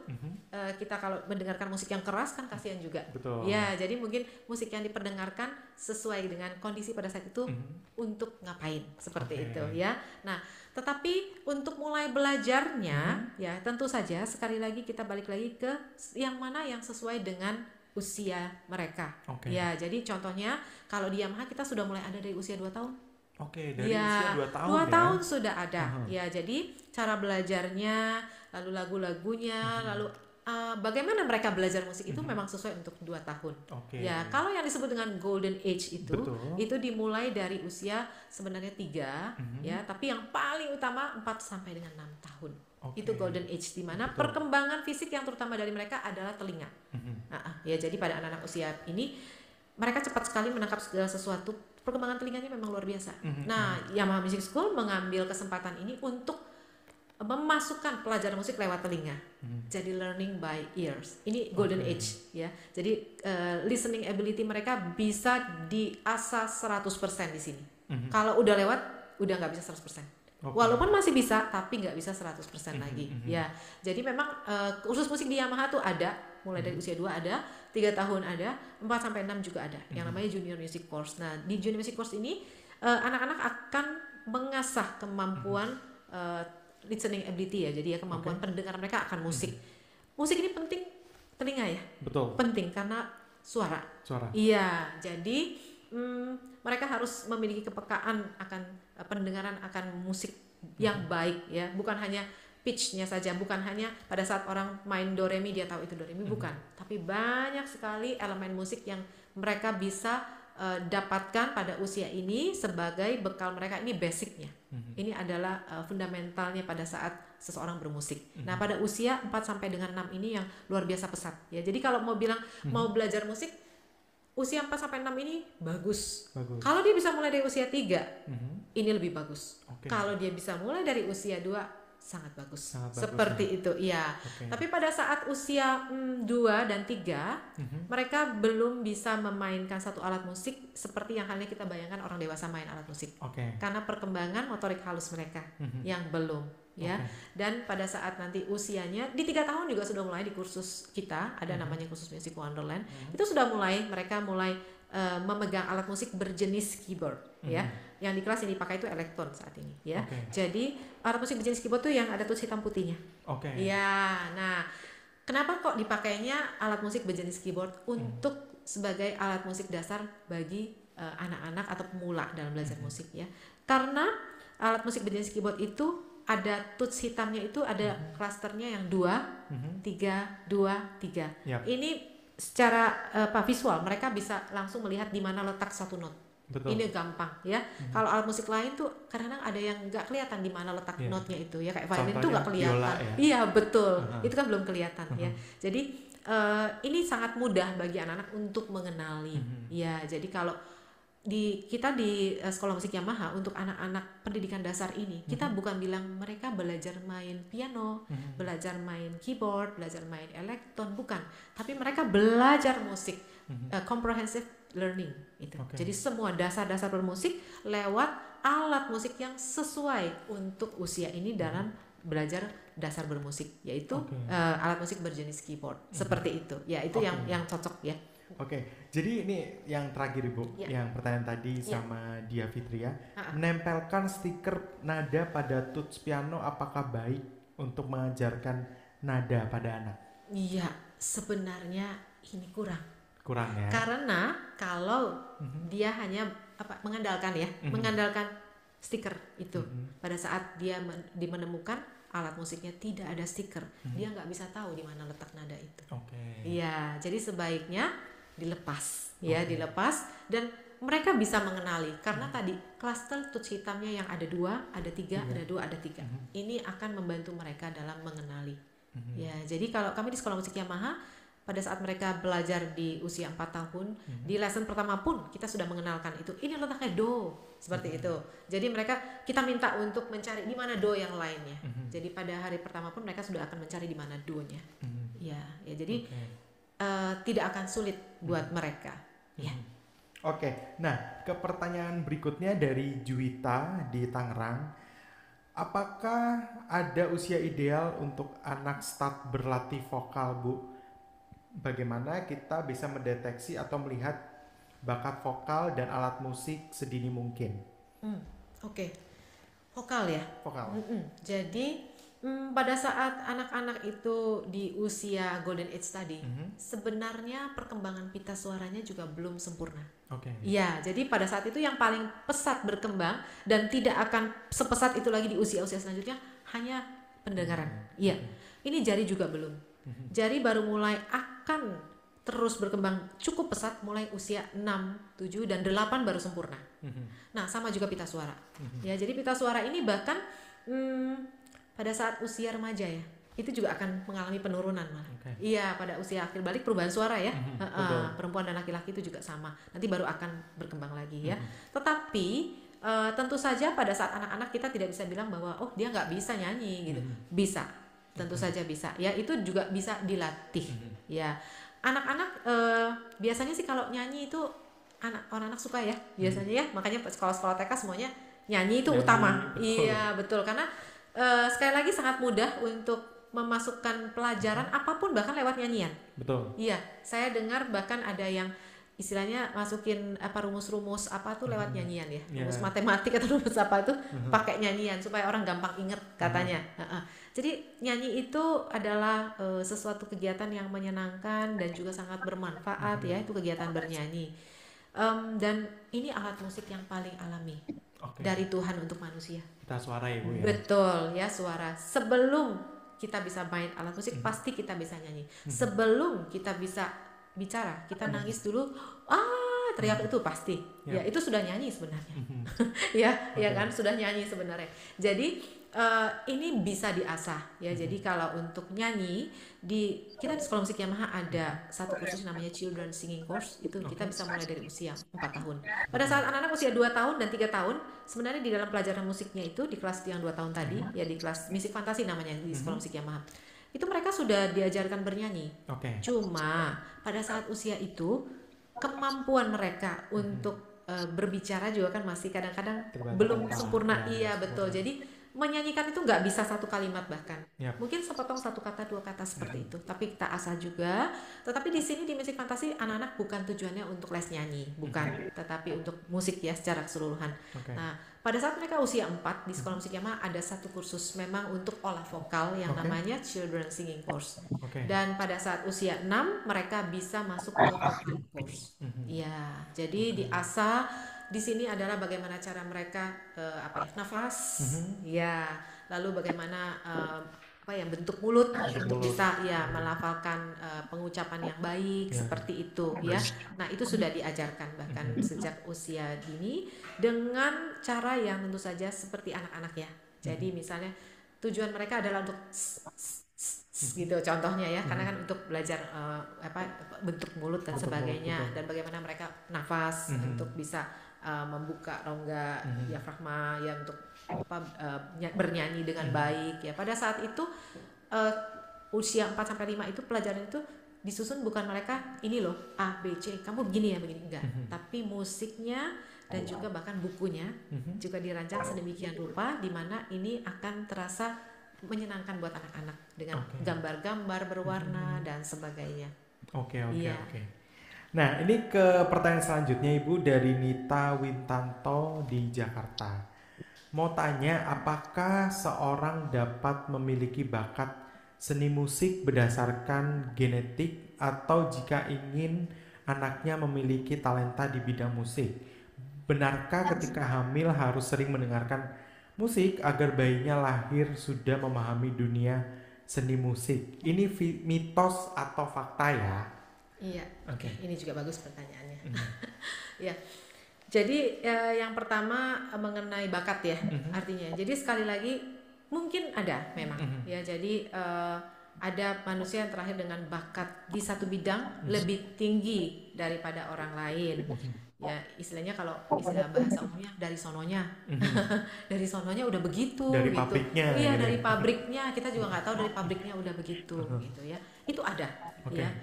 kita kalau mendengarkan musik yang keras kan kasihan juga. Betul. Ya, jadi mungkin musik yang diperdengarkan sesuai dengan kondisi pada saat itu untuk ngapain seperti itu ya. Nah, tetapi untuk mulai belajarnya ya tentu saja sekali lagi kita balik lagi ke yang mana yang sesuai dengan usia mereka. Ya, jadi contohnya kalau di Yamaha kita sudah mulai ada dari usia 2 tahun. Dari usia 2 tahun 2 tahun sudah ada. Ya, jadi cara belajarnya, lalu lagu-lagunya, lalu bagaimana mereka belajar musik itu memang sesuai untuk 2 tahun. Ya, kalau yang disebut dengan golden age itu dimulai dari usia sebenarnya 3 ya, tapi yang paling utama 4 sampai dengan 6 tahun. Itu golden age di mana perkembangan fisik yang terutama dari mereka adalah telinga. Ya, jadi pada anak-anak usia ini mereka cepat sekali menangkap segala sesuatu. Perkembangan telinganya memang luar biasa. Nah, Yamaha Music School mengambil kesempatan ini untuk memasukkan pelajaran musik lewat telinga. Jadi learning by ears. Ini golden age ya. Jadi listening ability mereka bisa diasah 100% di sini. Kalau udah lewat udah nggak bisa 100%. Walaupun masih bisa, tapi nggak bisa 100% lagi. Ya, jadi memang kursus musik di Yamaha tuh ada, mulai dari usia 2 ada, 3 tahun ada, 4 sampai 6 juga ada. Yang namanya Junior Music Course. Nah, di Junior Music Course ini anak-anak akan mengasah kemampuan listening ability ya. Jadi ya kemampuan pendengaran mereka akan musik. Musik ini penting telinga ya. Betul. Penting karena suara. Iya, jadi mereka harus memiliki kepekaan akan pendengaran akan musik yang baik ya, bukan hanya pitch-nya saja, bukan hanya pada saat orang main do re mi dia tahu itu do re mi, bukan, tapi banyak sekali elemen musik yang mereka bisa dapatkan pada usia ini sebagai bekal mereka. Ini basicnya, ini adalah fundamentalnya pada saat seseorang bermusik. Nah, pada usia 4 sampai dengan 6 ini yang luar biasa pesat ya. Jadi kalau mau bilang mau belajar musik usia 4 sampai 6 ini bagus. Kalau dia bisa mulai dari usia 3, ini lebih bagus. Kalau dia bisa mulai dari usia 2, sangat bagus. Sangat bagus, Seperti ya. itu, ya. Oke. Tapi pada saat usia 2 dan 3, mereka belum bisa memainkan satu alat musik seperti yang halnya kita bayangkan orang dewasa main alat musik. Oke. Karena perkembangan motorik halus mereka yang belum, ya. Dan pada saat nanti usianya di 3 tahun juga sudah mulai di kursus kita, ada namanya kursus Music Wonderland. Itu sudah mereka mulai memegang alat musik berjenis keyboard, ya. Yang di kelas yang dipakai itu elektron saat ini, ya. Jadi alat musik berjenis keyboard tuh yang ada tulis hitam putihnya. Ya, nah, kenapa kok dipakainya alat musik berjenis keyboard untuk sebagai alat musik dasar bagi anak-anak atau pemula dalam belajar musik, ya? Karena alat musik berjenis keyboard itu ada tuts hitamnya itu ada klasternya yang 2, 3, 2, 3. Ini secara visual mereka bisa langsung melihat di mana letak satu not. Betul. Ini gampang, ya. Kalau alat musik lain tuh kadang-kadang ada yang nggak kelihatan di mana letak notnya itu, ya, kayak violin tuh nggak kelihatan. Biola, ya? Iya, betul. Itu kan belum kelihatan, ya. Jadi ini sangat mudah bagi anak-anak untuk mengenali. Ya, jadi kalau kita di sekolah musik Yamaha untuk anak-anak pendidikan dasar ini, kita bukan bilang mereka belajar main piano, belajar main keyboard, belajar main elektron, bukan. Tapi mereka belajar musik, comprehensive learning itu. Jadi semua dasar-dasar bermusik lewat alat musik yang sesuai untuk usia ini dalam belajar dasar bermusik, yaitu alat musik berjenis keyboard. Seperti itu. Ya, itu yang cocok, ya. Oke, jadi ini yang terakhir Ibu, yang pertanyaan tadi sama Dia Fitria, menempelkan stiker nada pada tuts piano apakah baik untuk mengajarkan nada pada anak? Iya, sebenarnya ini kurang ya. Karena kalau dia hanya mengandalkan stiker itu, pada saat dia menemukan alat musiknya tidak ada stiker, dia nggak bisa tahu di mana letak nada itu. Iya, jadi sebaiknya dilepas, ya, dilepas dan mereka bisa mengenali karena tadi klaster tuts hitamnya yang ada 2, ada 3, ada 2, ada 3. Ini akan membantu mereka dalam mengenali. Ya, jadi kalau kami di sekolah musik Yamaha pada saat mereka belajar di usia 4 tahun, di lesson pertama pun kita sudah mengenalkan itu. Ini letaknya do, seperti itu. Jadi kita minta untuk mencari di mana do yang lainnya. Jadi pada hari pertama pun mereka sudah akan mencari di mana do-nya. Ya, jadi tidak akan sulit buat mereka. Ya. Oke, nah ke pertanyaan berikutnya dari Juwita di Tangerang. Apakah ada usia ideal untuk anak start berlatih vokal, Bu? Bagaimana kita bisa mendeteksi atau melihat bakat vokal dan alat musik sedini mungkin? Vokal, ya. Vokal. Jadi pada saat anak-anak itu di usia golden age tadi, sebenarnya perkembangan pita suaranya juga belum sempurna. Iya, jadi pada saat itu yang paling pesat berkembang dan tidak akan sepesat itu lagi di usia-usia selanjutnya hanya pendengaran. Iya, ini jari juga belum. Jari baru mulai akan terus berkembang cukup pesat mulai usia 6, 7, dan 8 baru sempurna. Nah, sama juga pita suara. Ya, jadi pita suara ini bahkan pada saat usia remaja, ya, itu juga akan mengalami penurunan malah. Iya, pada usia akhir balik perubahan suara, ya. Perempuan dan laki-laki itu juga sama. Nanti baru akan berkembang lagi, ya. Tetapi tentu saja pada saat anak-anak kita tidak bisa bilang bahwa dia nggak bisa nyanyi gitu. Bisa. Tentu saja bisa, ya, itu juga bisa dilatih, ya. Anak-anak biasanya sih kalau nyanyi itu orang-anak suka, ya, biasanya, ya, makanya sekolah-sekolah TK semuanya nyanyi itu utama. Iya, betul, karena sekali lagi sangat mudah untuk memasukkan pelajaran apapun bahkan lewat nyanyian. Betul. Iya, saya dengar bahkan ada yang istilahnya masukin rumus-rumus apa tuh lewat nyanyian, ya, rumus matematik atau rumus apa itu pakai nyanyian supaya orang gampang inget katanya. Jadi nyanyi itu adalah sesuatu kegiatan yang menyenangkan dan juga sangat bermanfaat, ya, itu kegiatan bernyanyi. Dan ini alat musik yang paling alami dari Tuhan untuk manusia. Kita suara, ya, Bu, ya. Betul, ya, suara. Sebelum kita bisa main alat musik pasti kita bisa nyanyi. Sebelum kita bisa bicara, kita nangis dulu, teriak itu pasti, ya, itu sudah nyanyi sebenarnya. Ya kan, sudah nyanyi sebenarnya. Jadi ini bisa diasah ya. Jadi kalau untuk nyanyi kita di sekolah musik Yamaha ada satu kursus namanya Children Singing Course. Itu kita bisa mulai dari usia 4 tahun. Pada saat anak-anak usia 2 tahun dan 3 tahun, sebenarnya di dalam pelajaran musiknya itu di kelas yang 2 tahun tadi ya, di kelas musik fantasi namanya di sekolah musik Yamaha. Itu mereka sudah diajarkan bernyanyi. Cuma pada saat usia itu kemampuan mereka untuk berbicara juga kan masih kadang-kadang belum sempurna. Iya betul. Jadi menyanyikan itu nggak bisa satu kalimat bahkan. Mungkin sepotong 1 kata 2 kata seperti itu. Tapi kita asah juga. Tetapi di sini di musik fantasi anak-anak bukan tujuannya untuk les nyanyi, bukan. Tetapi untuk musik ya secara keseluruhan. Nah, pada saat mereka usia 4 di sekolah musik Yamaha ada satu kursus memang untuk olah vokal yang namanya Children Singing Course. Dan pada saat usia 6 mereka bisa masuk ke vocal course. Ya, jadi diasah. Di sini adalah bagaimana cara mereka nafas, ya, lalu bagaimana bentuk mulut untuk bisa ya melafalkan pengucapan yang baik seperti itu ya. Nah itu sudah diajarkan bahkan sejak usia dini dengan cara yang tentu saja seperti anak-anak ya. Jadi misalnya tujuan mereka adalah untuk gitu contohnya ya, karena kan untuk belajar bentuk mulut dan sebagainya dan bagaimana mereka nafas untuk bisa membuka rongga diafragma ya untuk bernyanyi dengan baik ya. Pada saat itu usia 4 sampai 5 itu pelajaran itu disusun bukan mereka ini loh A B C kamu begini ya begini, enggak. Tapi musiknya dan juga bahkan bukunya juga dirancang sedemikian rupa di mana ini akan terasa menyenangkan buat anak-anak dengan gambar-gambar berwarna dan sebagainya. Oke. Nah, ini ke pertanyaan selanjutnya Ibu dari Nita Wintanto di Jakarta. Mau tanya, apakah seorang dapat memiliki bakat seni musik berdasarkan genetik atau jika ingin anaknya memiliki talenta di bidang musik? Benarkah ketika hamil harus sering mendengarkan musik agar bayinya lahir sudah memahami dunia seni musik? Ini mitos atau fakta ya? Iya, ini juga bagus pertanyaannya. Ya, jadi yang pertama mengenai bakat ya, artinya. Jadi sekali lagi mungkin ada memang, ya. Jadi ada manusia yang terakhir dengan bakat di satu bidang lebih tinggi daripada orang lain. Ya, istilahnya kalau istilah bahasa umumnya dari sononya, dari sononya udah begitu. Dari gitu. Pabriknya. Iya, dari pabriknya. Kita juga nggak tahu dari pabriknya udah begitu, gitu ya. Itu ada. Ya,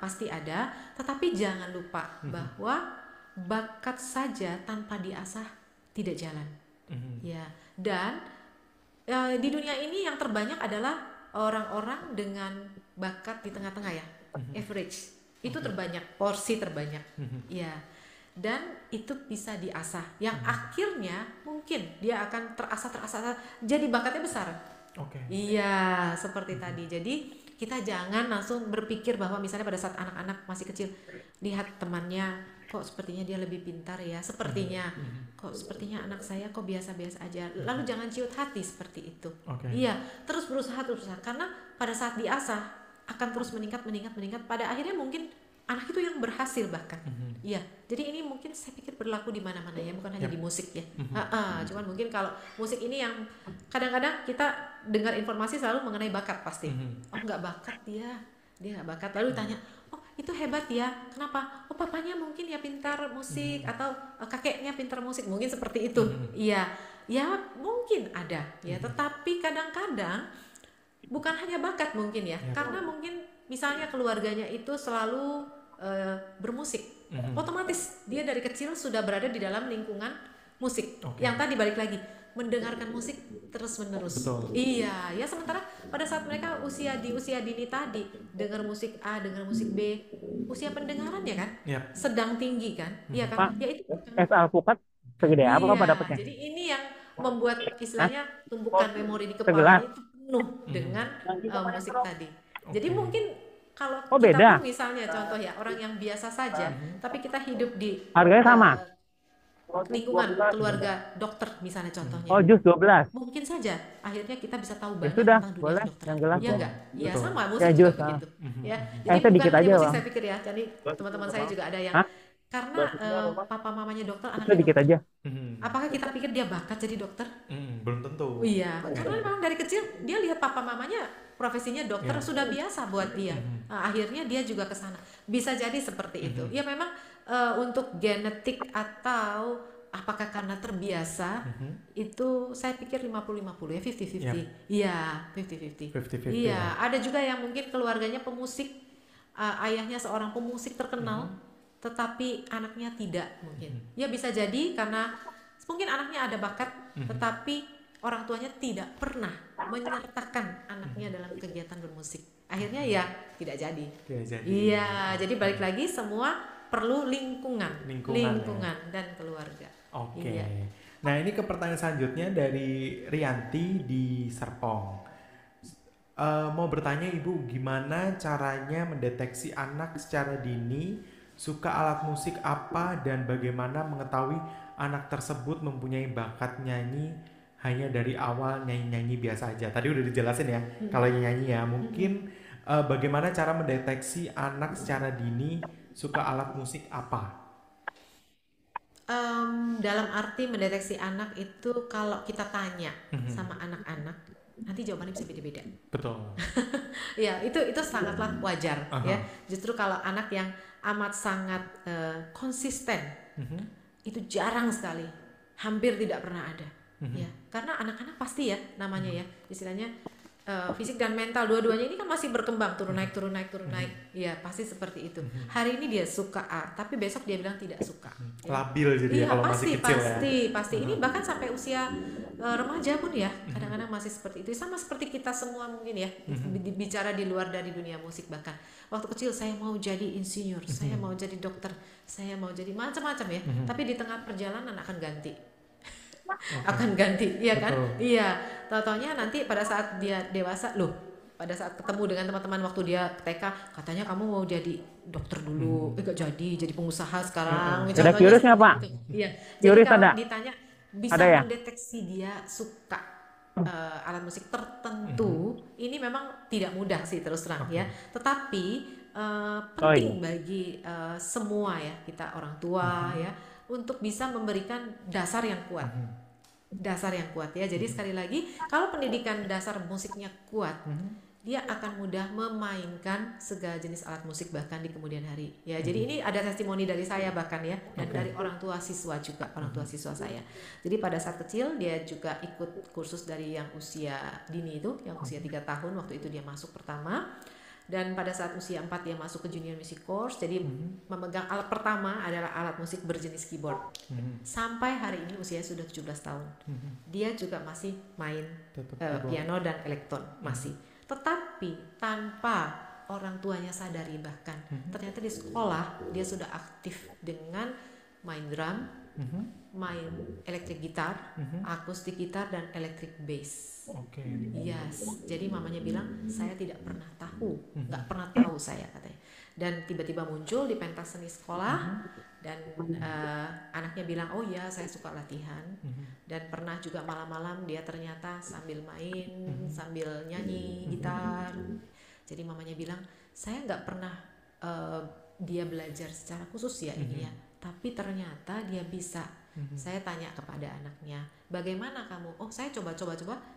pasti ada, tetapi jangan lupa bahwa bakat saja tanpa diasah tidak jalan. Ya, dan di dunia ini yang terbanyak adalah orang-orang dengan bakat di tengah-tengah ya, average. Itu terbanyak, porsi terbanyak. Ya. Dan itu bisa diasah. Yang akhirnya mungkin dia akan terasah jadi bakatnya besar. Iya, seperti tadi. Jadi kita jangan langsung berpikir bahwa misalnya pada saat anak-anak masih kecil lihat temannya kok sepertinya dia lebih pintar ya, sepertinya kok sepertinya anak saya kok biasa-biasa aja, lalu jangan ciut hati seperti itu. Iya, terus berusaha karena pada saat diasah akan terus meningkat pada akhirnya mungkin anak itu yang berhasil bahkan. Iya, jadi ini mungkin saya pikir berlaku di mana-mana ya, bukan hanya di musik ya. Cuman mungkin kalau musik ini yang kadang-kadang kita dengar informasi selalu mengenai bakat pasti. Oh nggak bakat dia nggak bakat. Lalu tanya, oh itu hebat ya, kenapa? Oh papanya mungkin ya pintar musik atau kakeknya pintar musik, mungkin seperti itu. Iya, ya mungkin ada ya. Tetapi kadang-kadang bukan hanya bakat mungkin ya, karena mungkin misalnya keluarganya itu selalu bermusik, otomatis dia dari kecil sudah berada di dalam lingkungan musik. Yang tadi balik lagi mendengarkan musik terus menerus. Iya, ya sementara pada saat mereka usia dini tadi dengar musik A, dengar musik B, usia pendengaran ya kan, sedang tinggi kan, iya kan? Ya itu. Alpukat segede apa dapatnya? Jadi ini yang membuat istilahnya tumpukan memori di kepala itu penuh dengan musik tadi. Jadi mungkin kalau kita misalnya contoh ya orang yang biasa saja, tapi kita hidup di harganya sama lingkungan keluarga dokter misalnya contohnya. Oh, jus 12. Mungkin saja akhirnya kita bisa tahu banyak sudah, tentang dunia boleh, kedokteran. yang gelas. Ya enggak? Ya sama musik ya, juga begitu. Ya. Jadi bukan dikit hanya aja, musik saya pikir ya. Jadi teman-teman saya juga ada yang karena papa mamanya dokter, anaknya dikit dokter. aja. Apakah kita pikir dia bakat jadi dokter? Belum tentu. Iya, karena memang dari kecil dia lihat papa mamanya profesinya dokter sudah biasa buat dia. Nah, akhirnya dia juga ke sana. Bisa jadi seperti itu. Ya memang untuk genetik atau apakah karena terbiasa itu saya pikir 50-50 ya, 50-50. Iya, 50-50. Iya, ada juga yang mungkin keluarganya pemusik, ayahnya seorang pemusik terkenal, tetapi anaknya tidak mungkin. Ya bisa jadi karena mungkin anaknya ada bakat, tetapi orang tuanya tidak pernah menyertakan anaknya dalam kegiatan bermusik. Akhirnya ya tidak jadi. Iya, jadi balik lagi semua perlu lingkungan dan keluarga. Oke. Iya. Nah, ini ke pertanyaan selanjutnya dari Rianti di Serpong. Mau bertanya Ibu, gimana caranya mendeteksi anak secara dini suka alat musik apa dan bagaimana mengetahui anak tersebut mempunyai bakat nyanyi hanya dari awal nyanyi-nyanyi biasa aja. Tadi udah dijelasin ya, kalau nyanyi ya. Mungkin bagaimana cara mendeteksi anak secara dini suka alat musik apa? Dalam arti mendeteksi anak itu kalau kita tanya sama anak-anak, nanti jawabannya bisa beda-beda. Betul. Ya, itu sangatlah wajar ya. Justru kalau anak yang amat sangat konsisten, itu jarang sekali, hampir tidak pernah ada. Ya, karena anak-anak pasti ya namanya ya, istilahnya fisik dan mental dua-duanya ini kan masih berkembang, turun naik. Ya, pasti seperti itu. Hari ini dia suka A, tapi besok dia bilang tidak suka. Labil jadi ya kalau masih kecil ya. Pasti. Ini bahkan sampai usia remaja pun ya, kadang-kadang masih seperti itu. Sama seperti kita semua mungkin ya, bicara di luar dari dunia musik bahkan. Waktu kecil saya mau jadi insinyur, saya mau jadi dokter, saya mau jadi macam-macam ya. Tapi di tengah perjalanan akan ganti. Iya kan? Iya. Tahu-taunya nanti pada saat dia dewasa, pada saat ketemu dengan teman-teman waktu dia TK, katanya kamu mau jadi dokter dulu, gak jadi pengusaha sekarang. Ada curiosnya Pak? Iya. Jadi kalau ditanya bisa ya? mendeteksi dia suka alat musik tertentu, ini memang tidak mudah sih terus terang ya. Tetapi penting bagi semua ya, kita orang tua ya, untuk bisa memberikan dasar yang kuat. Ya. Jadi sekali lagi, kalau pendidikan dasar musiknya kuat, dia akan mudah memainkan segala jenis alat musik bahkan di kemudian hari. Ya, jadi ini ada testimoni dari saya bahkan ya, dan dari orang tua siswa juga, orang tua siswa saya. Jadi pada saat kecil dia juga ikut kursus dari yang usia dini itu, yang usia 3 tahun waktu itu dia masuk pertama. Dan pada saat usia 4 dia masuk ke junior music course. Jadi memegang alat pertama adalah alat musik berjenis keyboard. Sampai hari ini usianya sudah 17 tahun. Dia juga masih main piano dan elektron masih. Tetapi tanpa orang tuanya sadari bahkan ternyata di sekolah dia sudah aktif dengan main drum, main elektrik gitar, akustik gitar dan elektrik bass. Yes. Jadi mamanya bilang saya tidak pernah tahu, nggak pernah tahu saya katanya. Dan tiba-tiba muncul di pentas seni sekolah dan anaknya bilang oh ya saya suka latihan. Dan pernah juga malam-malam dia ternyata sambil main, sambil nyanyi gitar. Jadi mamanya bilang saya nggak pernah dia belajar secara khusus ya ini ya. Tapi ternyata dia bisa. Saya tanya kepada anaknya, bagaimana kamu? Oh saya coba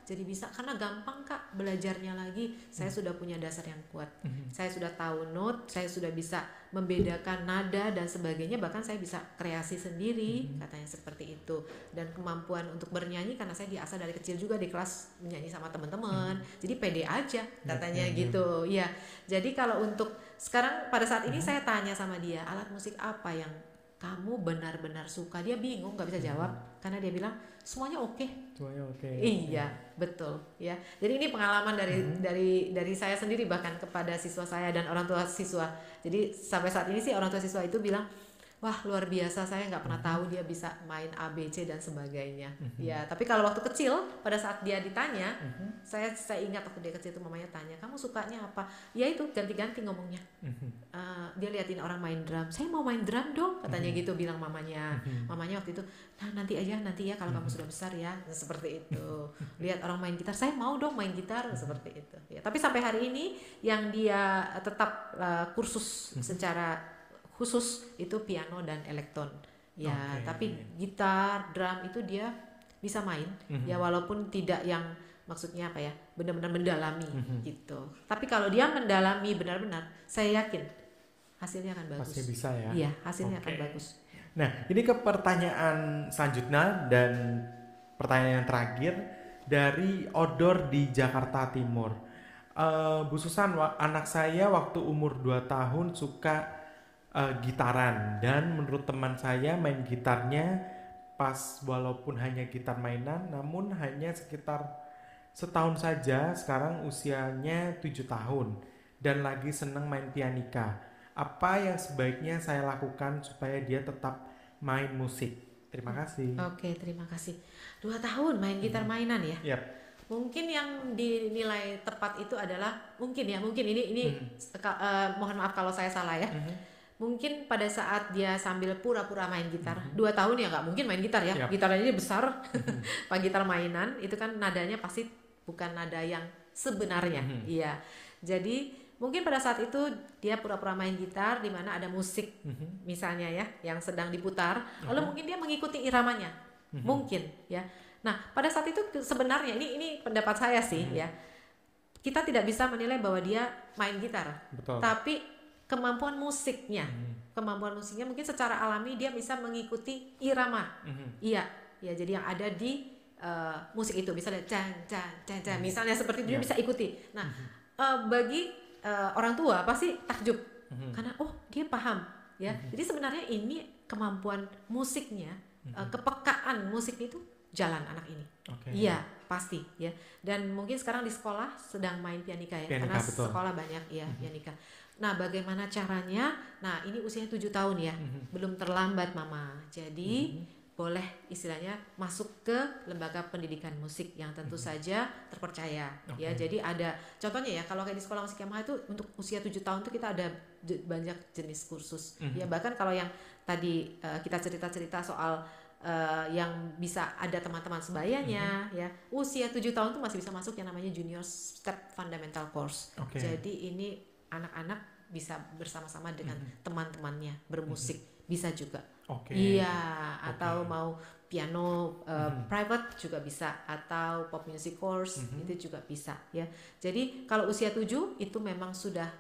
jadi bisa, karena gampang Kak belajarnya lagi. Saya sudah punya dasar yang kuat. Saya sudah tahu note, saya sudah bisa membedakan nada dan sebagainya. Bahkan saya bisa kreasi sendiri, katanya seperti itu. Dan kemampuan untuk bernyanyi karena saya diasah dari kecil juga di kelas menyanyi sama teman-teman. Jadi pede aja katanya gitu. Ya. Jadi kalau untuk sekarang pada saat ini saya tanya sama dia, alat musik apa yang kamu benar-benar suka? Dia bingung, nggak bisa jawab karena dia bilang semuanya oke. Iya, betul ya. Jadi ini pengalaman dari saya sendiri bahkan kepada siswa saya dan orang tua siswa. Jadi sampai saat ini sih orang tua siswa itu bilang, wah luar biasa, saya nggak pernah tahu dia bisa main A, B, C dan sebagainya. Ya, tapi kalau waktu kecil pada saat dia ditanya, saya ingat waktu dia kecil itu mamanya tanya, kamu sukanya apa? Ya itu ganti-ganti ngomongnya. Dia liatin orang main drum, saya mau main drum dong, katanya gitu bilang mamanya. Mamanya waktu itu, nah nanti ya kalau kamu sudah besar ya, seperti itu. Lihat orang main gitar, saya mau dong main gitar, seperti itu. Ya, tapi sampai hari ini yang dia tetap kursus secara khusus itu piano dan elektron ya. Tapi gitar, drum itu dia bisa main, ya walaupun tidak yang maksudnya apa ya, benar-benar mendalami gitu. Tapi kalau dia mendalami benar-benar, saya yakin hasilnya akan bagus. Pasti bisa ya. Iya, hasilnya akan bagus. Nah, ini ke pertanyaan selanjutnya dan pertanyaan yang terakhir dari Odor di Jakarta Timur. Bu Susan, anak saya waktu umur 2 tahun suka gitaran, dan menurut teman saya main gitarnya pas walaupun hanya gitar mainan, namun hanya sekitar setahun saja, sekarang usianya 7 tahun dan lagi seneng main pianika. Apa yang sebaiknya saya lakukan supaya dia tetap main musik? Terima kasih. Oke, terima kasih. 2 tahun main gitar mainan ya? Yep. Mungkin yang dinilai tepat itu adalah mungkin ini mohon maaf kalau saya salah ya. Mungkin pada saat dia sambil pura-pura main gitar, 2 tahun ya nggak mungkin main gitar ya. Yep. Gitarnya besar, Pak, gitar mainan itu kan nadanya pasti bukan nada yang sebenarnya. Iya. Jadi mungkin pada saat itu dia pura-pura main gitar di mana ada musik misalnya ya yang sedang diputar, lalu mungkin dia mengikuti iramanya. Mungkin ya. Nah, pada saat itu sebenarnya ini pendapat saya sih ya. Kita tidak bisa menilai bahwa dia main gitar. Betul. Tapi kemampuan musiknya mungkin secara alami dia bisa mengikuti irama. Iya, ya jadi yang ada di musik itu misalnya can misalnya seperti itu dia bisa ikuti. Nah, bagi orang tua pasti takjub karena dia paham ya. Jadi sebenarnya ini kemampuan musiknya, kepekaan musik itu jalan anak ini. Iya, pasti ya. Dan mungkin sekarang di sekolah sedang main pianika ya, karena betul. Sekolah banyak ya pianika. Nah, bagaimana caranya? Nah, ini usianya 7 tahun ya. Belum terlambat, Mama. Jadi, boleh istilahnya masuk ke lembaga pendidikan musik yang tentu saja terpercaya. Ya, jadi ada contohnya ya, kalau kayak di sekolah musik Yamaha itu untuk usia 7 tahun itu kita ada banyak jenis kursus. Ya, bahkan kalau yang tadi kita cerita-cerita soal yang bisa ada teman-teman sebayanya ya, usia 7 tahun tuh masih bisa masuk yang namanya Junior Step Fundamental Course. Jadi ini anak-anak bisa bersama-sama dengan teman-temannya bermusik, bisa juga. Iya, atau mau piano private juga bisa, atau pop music course itu juga bisa ya. Jadi kalau usia 7 itu memang sudah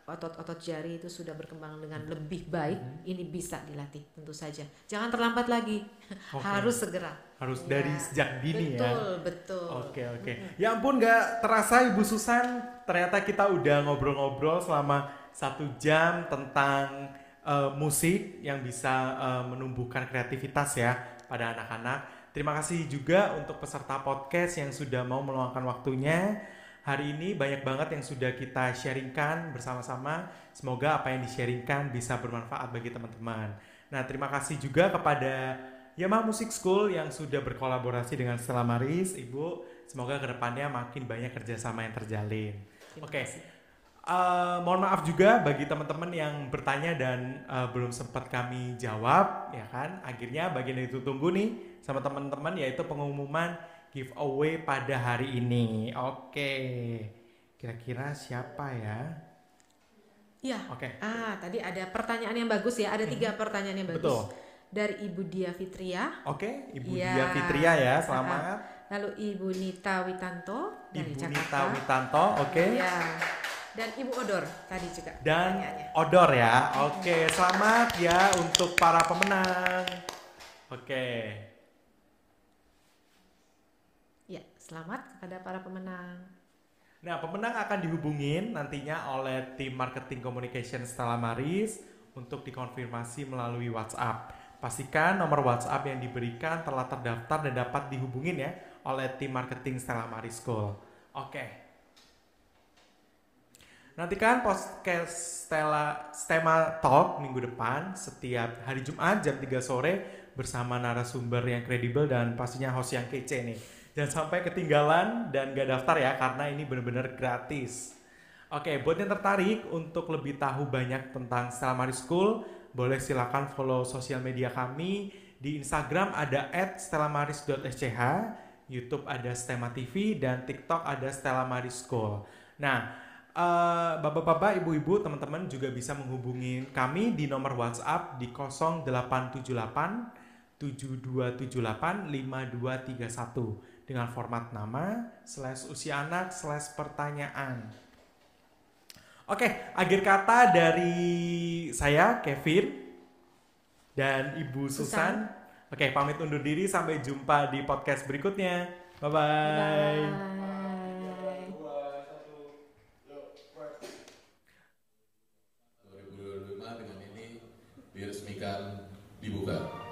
otot-otot jari itu sudah berkembang dengan lebih baik, ini bisa dilatih tentu saja. Jangan terlambat lagi, harus segera. Harus dari sejak dini Betul. Oke. Ya ampun, gak terasa Ibu Susan, ternyata kita udah ngobrol-ngobrol selama 1 jam tentang musik yang bisa menumbuhkan kreativitas ya pada anak-anak. Terima kasih juga untuk peserta podcast yang sudah mau meluangkan waktunya. Hari ini banyak banget yang sudah kita sharingkan bersama-sama. Semoga apa yang di-sharingkan bisa bermanfaat bagi teman-teman. Nah, terima kasih juga kepada Yamaha Music School yang sudah berkolaborasi dengan Stella Maris. Ibu, semoga kedepannya makin banyak kerjasama yang terjalin. Mohon maaf juga bagi teman-teman yang bertanya dan belum sempat kami jawab, ya kan? Akhirnya bagian yang ditunggu nih sama teman-teman, yaitu pengumuman giveaway pada hari ini. Kira-kira siapa ya? Iya. Tadi ada pertanyaan yang bagus ya. Ada 3 pertanyaan yang bagus. Betul. Dari Ibu Dia Fitria. Ibu Dia Fitria ya, selamat. Lalu Ibu Nita Witanto dari Jakarta. Nita Witanto, Ya. Dan Ibu Odor tadi juga. Dan Odor ya. Selamat ya untuk para pemenang. Ya, selamat kepada para pemenang. Nah, pemenang akan dihubungin nantinya oleh tim marketing communication Stella Maris untuk dikonfirmasi melalui WhatsApp. Pastikan nomor WhatsApp yang diberikan telah terdaftar dan dapat dihubungin ya oleh tim marketing Stella Maris School. Nantikan podcast Stema Talk minggu depan setiap hari Jumat jam 3 sore bersama narasumber yang kredibel dan pastinya host yang kece nih. Jangan sampai ketinggalan dan gak daftar ya, karena ini benar-benar gratis. Buat yang tertarik untuk lebih tahu banyak tentang Stella Maris School, boleh silakan follow sosial media kami. Di Instagram ada @stellamaris.sch, YouTube ada Stema TV, dan TikTok ada Stella Maris School. Nah, bapak-bapak, ibu-ibu, teman-teman juga bisa menghubungi kami di nomor WhatsApp di 0878 72785231 dengan format nama /usia anak /pertanyaan. Oke, akhir kata dari saya Kevin dan Ibu Susan. Oke, pamit undur diri, sampai jumpa di podcast berikutnya. Bye bye. 2025 dengan ini diresmikan dibuka.